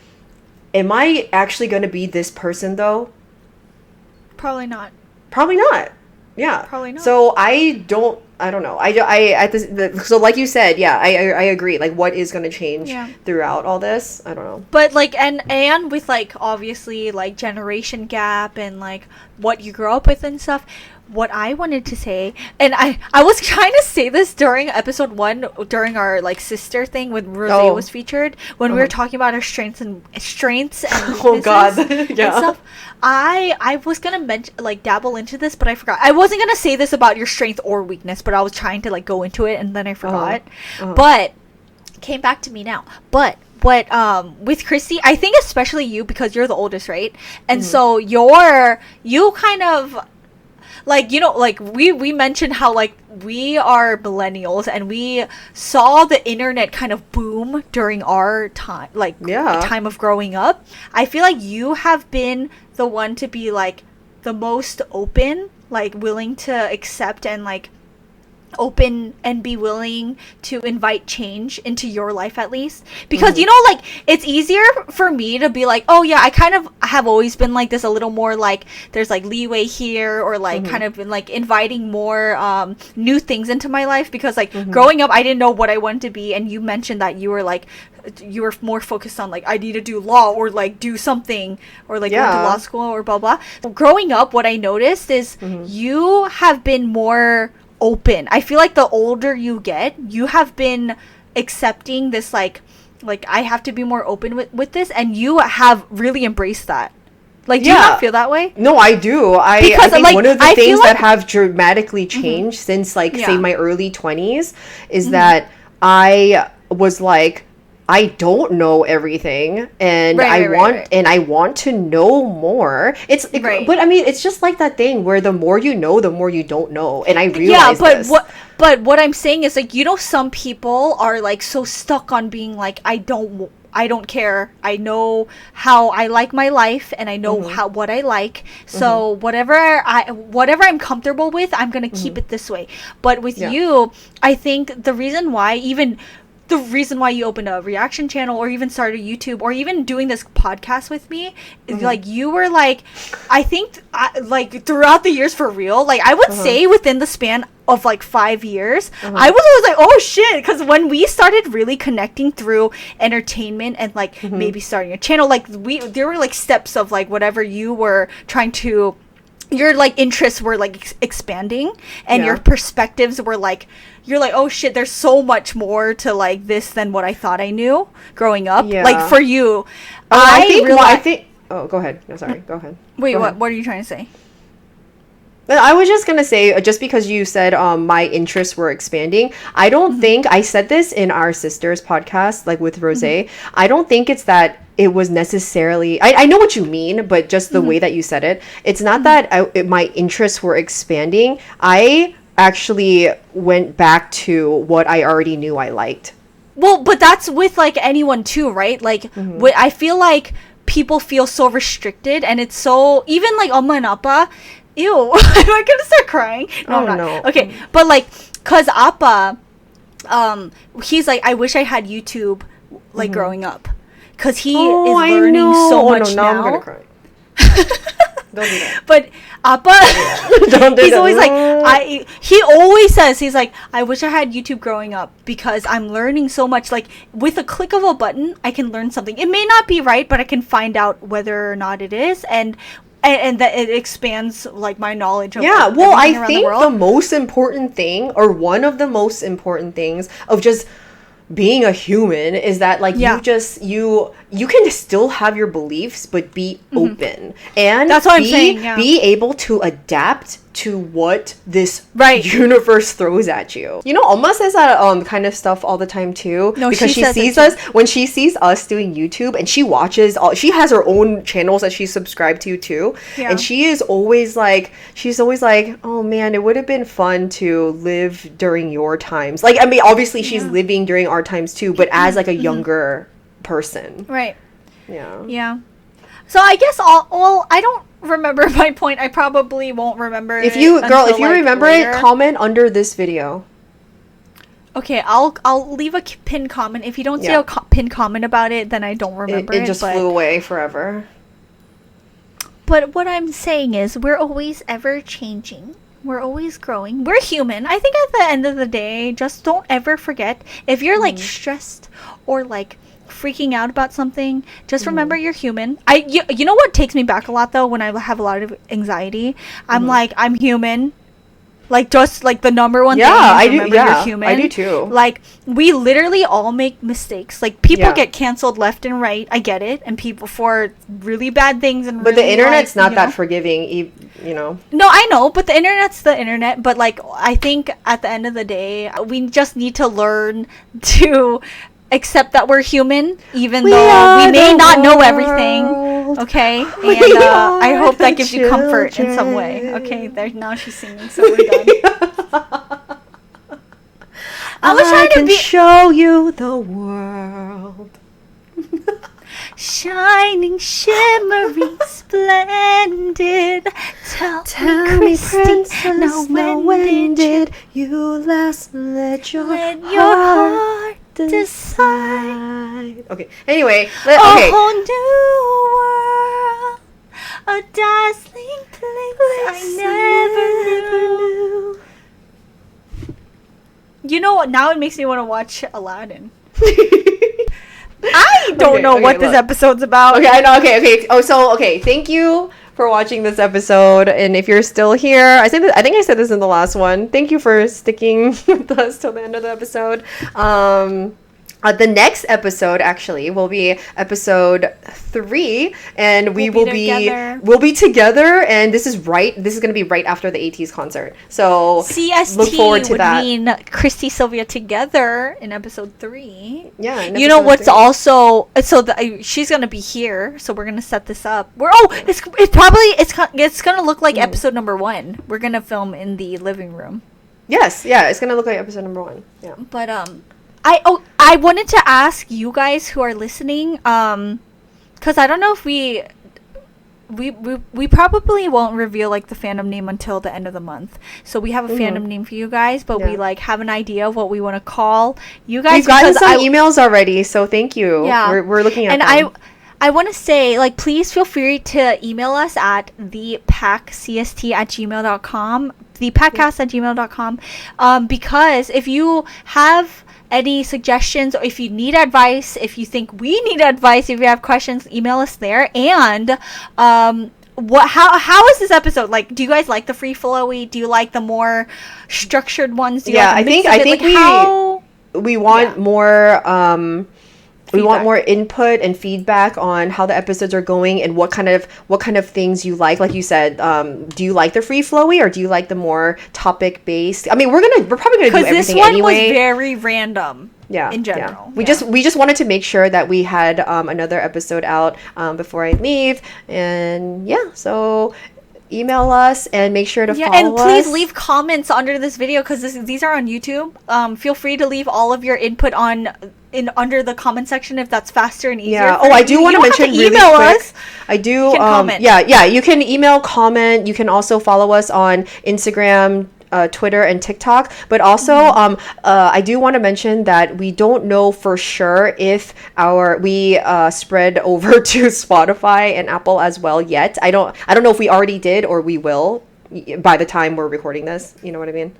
am I actually going to be this person though? Probably not. Yeah. Probably not. So I don't know. So like you said, yeah, I agree. Like, what is going to change throughout all this? I don't know. But like, and with like, obviously like generation gap and like what you grew up with and stuff, what I wanted to say, and I was trying to say this during episode 1, during our like sister thing when Roseae was featured, when we were talking about our strengths and oh god, and stuff. I was gonna mention, like, dabble into this, but I forgot. I wasn't gonna say this about your strength or weakness, but I was trying to like go into it, and then I forgot. But came back to me now. But what with Christy, I think especially you, because you're the oldest, right? And so you kind of, like, you know, like we mentioned how like we are millennials and we saw the internet kind of boom during our time, like time of growing up. I feel like you have been the one to be like the most open, like willing to accept and like open and be willing to invite change into your life, at least, because you know, like, it's easier for me to be like, oh yeah, I kind of have always been like this, a little more like there's like leeway here, or like kind of been like inviting more new things into my life, because like growing up I didn't know what I wanted to be, and you mentioned that you were like, you were more focused on like, I need to do law or like do something, or like go to law school or blah blah. Growing up, what I noticed is you have been more open. I feel like the older you get, you have been accepting this like I have to be more open with this, and you have really embraced that. Like, do you not feel that way? No, I do. I think like, one of the things that have dramatically changed since like say my early 20s is that I was like, I don't know everything, and I want to know more. But I mean, it's just like that thing where the more you know, the more you don't know, and I realize this. But what I'm saying is, like, you know, some people are like so stuck on being like, I don't care. I know how I like my life, and I know what I like. So whatever I'm comfortable with, I'm gonna keep it this way. But with you, I think the reason why you opened a reaction channel, or even started YouTube, or even doing this podcast with me, is like, you were like, I think like throughout the years, for real, like I would say within the span of like 5 years, I was always like, oh shit, because when we started really connecting through entertainment and like maybe starting a channel, like there were like steps of like whatever you were trying to, your like interests were like expanding, and your perspectives were like, you're like, oh shit, there's so much more to like this than what I thought I knew growing up. Like for you, Oh, go ahead. No, sorry. Go ahead. Wait, Go what? ahead. What are you trying to say? I was just gonna say, just because you said my interests were expanding, I don't think I said this in our sisters podcast, like with Roseae. I don't think it's that it was necessarily. I know what you mean, but just the way that you said it, it's not that my interests were expanding. I actually went back to what I already knew I liked. Well, but that's with like anyone too, right? Like, I feel like people feel so restricted, and it's so even like Amma and Appa. Ew, am I gonna start crying? No, I'm not. No. Okay, but like, cause Appa, he's like, I wish I had YouTube, like growing up, cause he is learning so much now. I'm gonna cry. Don't do that. But Appa, he's always like, he always says, he's like, I wish I had YouTube growing up because I'm learning so much. Like, with a click of a button, I can learn something. It may not be right, but I can find out whether or not it is, and that it expands like my knowledge of I think the most important thing, or one of the most important things of just being a human, is that like you can still have your beliefs but be open, and that's what I'm saying, be able to adapt to what this universe throws at you. You know, Alma says that kind of stuff all the time too. No, because she sees us when she sees us doing YouTube, and she watches she has her own channels that she's subscribed to too. Yeah. And she's always like, oh man, it would have been fun to live during your times. Like, I mean, obviously she's living during our times too, but as like a younger person. Right. Yeah. Yeah. So I guess I don't remember my point. I probably won't remember if you remember later. It, comment under this video. Okay, I'll leave a pinned comment. If you don't see a pinned comment about it, then I don't remember it. It just flew away forever. But what I'm saying is, we're always ever changing. We're always growing. We're human. I think at the end of the day, just don't ever forget, if you're like stressed or like freaking out about something, just remember you're human. You know what takes me back a lot though, when I have a lot of anxiety, I'm like, I'm human. Like, just like the number one thing is remember you're human. I do too. Like, we literally all make mistakes. Like, people get canceled left and right. I get it, and people for really bad things, and but the internet's not that forgiving, you know. No, I know, but the internet's the internet. But like, I think at the end of the day, we just need to learn to accept that we're human, even though we may not know everything. Okay, and I hope that gives you comfort in some way. Okay, there, now she's singing, so we're done. I can show you the world. Shining, shimmering, splendid. Tell me, Christy, now when did you last let your heart decide? Okay, anyway, a whole new world, a dazzling place I never knew. You know what? Now it makes me want to watch Aladdin. I don't know what this episode's about. Okay, I know. Okay. Oh, so okay. Thank you for watching this episode, and if you're still here, I think I said this in the last one. Thank you for sticking with us till the end of the episode. The next episode actually will be episode 3, and we'll be together, and this is going to be right after the AT's concert. So CST look forward to that. Would mean Christy, Silvia together in episode 3. Yeah. You know what's 3. Also, so she's going to be here, so we're going to set this up. It's going to look like episode number 1. We're going to film in the living room. Yes. Yeah, it's going to look like episode number 1. Yeah. But I wanted to ask you guys who are listening, because I don't know if we probably won't reveal like the fandom name until the end of the month. So we have a fandom name for you guys, but we like have an idea of what we want to call you guys. We've gotten some emails already, so thank you. Yeah, we're looking at them. And I want to say, like, please feel free to email us at thepakcst@gmail.com, thepakcast@gmail.com, because if you have any suggestions, or if you need advice, if you think we need advice, if you have questions, email us there. And how is this episode? Like, do you guys like the free flowy? Do you like the more structured ones? Do you like I think we want more We want more input and feedback on how the episodes are going and what kind of things you like. Like you said, do you like the free flowy or do you like the more topic based? I mean, we're probably gonna do everything anyway. Because this one was very random. Yeah, in general. Yeah. We just wanted to make sure that we had another episode out before I leave, and yeah, so email us and make sure to follow us. And please leave comments under this video because these are on YouTube. Feel free to leave all of your input under the comment section if that's faster and easier. Yeah. Oh, I do want to mention really quick. Us. I do. Comment. Yeah. You can email, comment. You can also follow us on Instagram, Twitter, and TikTok. But also, I do want to mention that we don't know for sure if we spread over to Spotify and Apple as well yet. I don't know if we already did or we will by the time we're recording this. You know what I mean?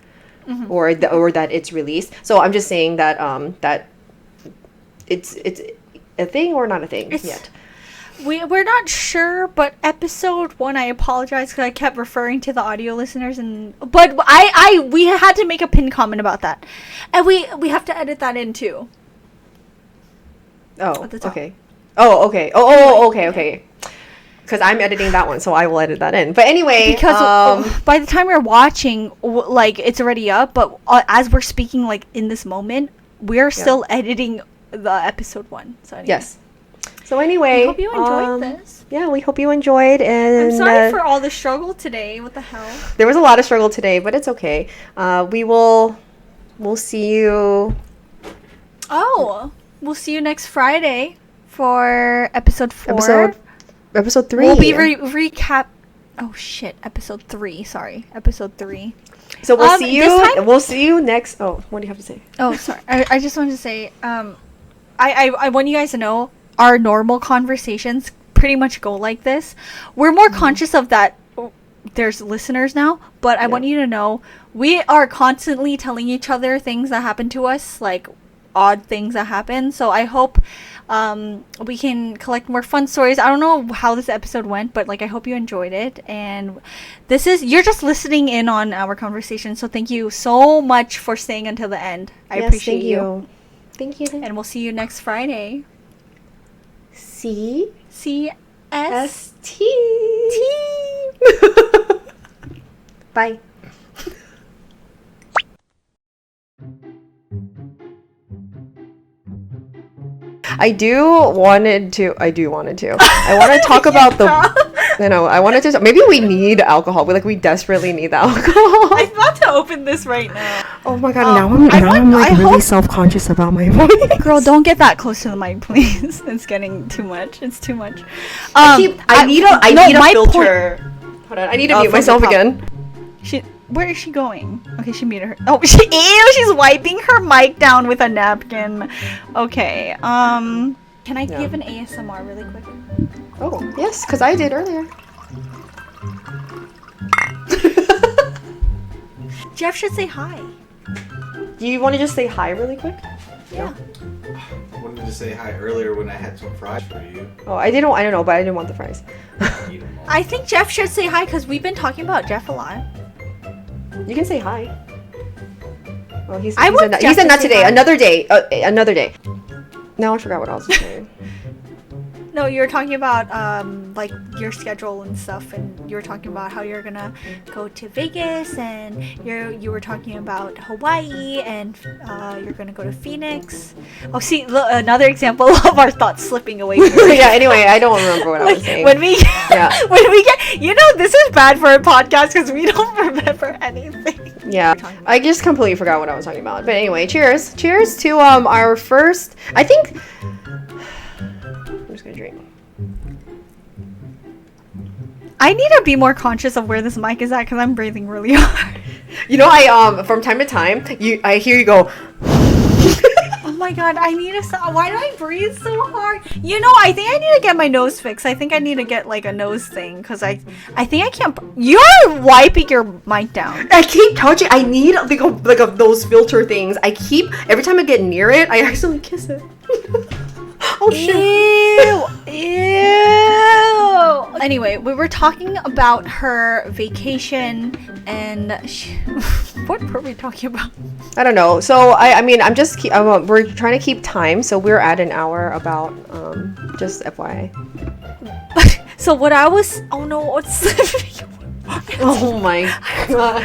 Mm-hmm. Or that it's released. So I'm just saying that that it's a thing or not a thing yet. We're not sure, but episode 1, I apologize because I kept referring to the audio listeners, but we had to make a pinned comment about that, and we have to edit that in too. Oh, okay. Oh, okay. Okay. Because I'm editing that one, so I will edit that in. But anyway, because by the time we're watching, like it's already up, but as we're speaking, like in this moment, we're still editing the episode 1. So anyway. Yes. So anyway, we hope you enjoyed this. Yeah, we hope you enjoyed. And I'm sorry for all the struggle today. What the hell? There was a lot of struggle today, but it's okay. We'll see you. Oh, we'll see you next Friday for episode 4. Episode 3. We'll be recap. Oh shit! Episode 3. Sorry, episode 3. So we'll see you. We'll see you next. Oh, what do you have to say? Oh, sorry. I just wanted to say. I want you guys to know our normal conversations pretty much go like this. We're more conscious of that. There's listeners now, but I want you to know we are constantly telling each other things that happen to us, like odd things that happen. So I hope we can collect more fun stories. I don't know how this episode went, but like I hope you enjoyed it. And you're just listening in on our conversation. So thank you so much for staying until the end. I appreciate you. Thank you. And we'll see you next Friday. CST. Bye. I wanted to. I want to talk about the. I wanted to. Maybe we need alcohol. We desperately need the alcohol. I'm about to open this right now. Oh my god! Now I'm really self-conscious about my voice. Girl, don't get that close to the mic, please. It's getting too much. It's too much. I need a filter. Hold on. I need to mute myself again. Where is she going? Okay, she muted her. Oh, she's wiping her mic down with a napkin. Okay. Can I give an ASMR really quick? Oh, yes, because I did earlier. Jeff should say hi. Do you want to just say hi really quick? Yeah. I wanted to say hi earlier when I had some fries for you. Oh, I don't know, but I didn't want the fries. I think Jeff should say hi because we've been talking about Jeff a lot. You can say hi. Well, he said not today. Hi. Another day. Another day. Now I forgot what I was saying. No, you were talking about like your schedule and stuff, and you were talking about how you're gonna go to Vegas, and you were talking about Hawaii, and you're gonna go to Phoenix. Oh, see, another example of our thoughts slipping away. Yeah. Anyway, I don't remember what I was saying. When we get, this is bad for a podcast because we don't remember anything. Yeah, I just completely forgot what I was talking about. But anyway, cheers to our first. I think. Gonna drink. I need to be more conscious of where this mic is at because I'm breathing really hard. I from time to time I hear you go. Oh my god, I need to stop. Why do I breathe so hard? I think I need to get my nose fixed. I think I need to get like a nose thing because I think I can't. You're wiping your mic down. I keep touching. I need like those filter things. Every time I get near it, I accidentally kiss it. Oh shit. Ew. Anyway, we were talking about her vacation and what were we talking about? I don't know. So I mean, I'm just we're trying to keep time, so we're at an hour about just FYI. So what I was what's Oh my god.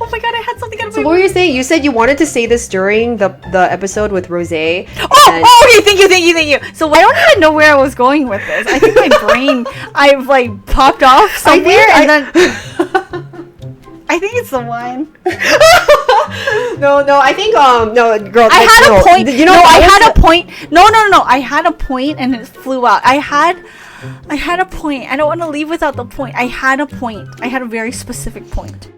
Oh my god, I had something out of So my what were you saying? You said you wanted to say this during the episode with Roseae. Okay, thank you. So I don't even know where I was going with this. I think my brain, I've like popped off somewhere, then I think it's the one. No, I think no, girl. I had a point. You know, I had a point. No. I had a point and it flew out. I had a point. I don't want to leave without the point. I had a point. I had a very specific point.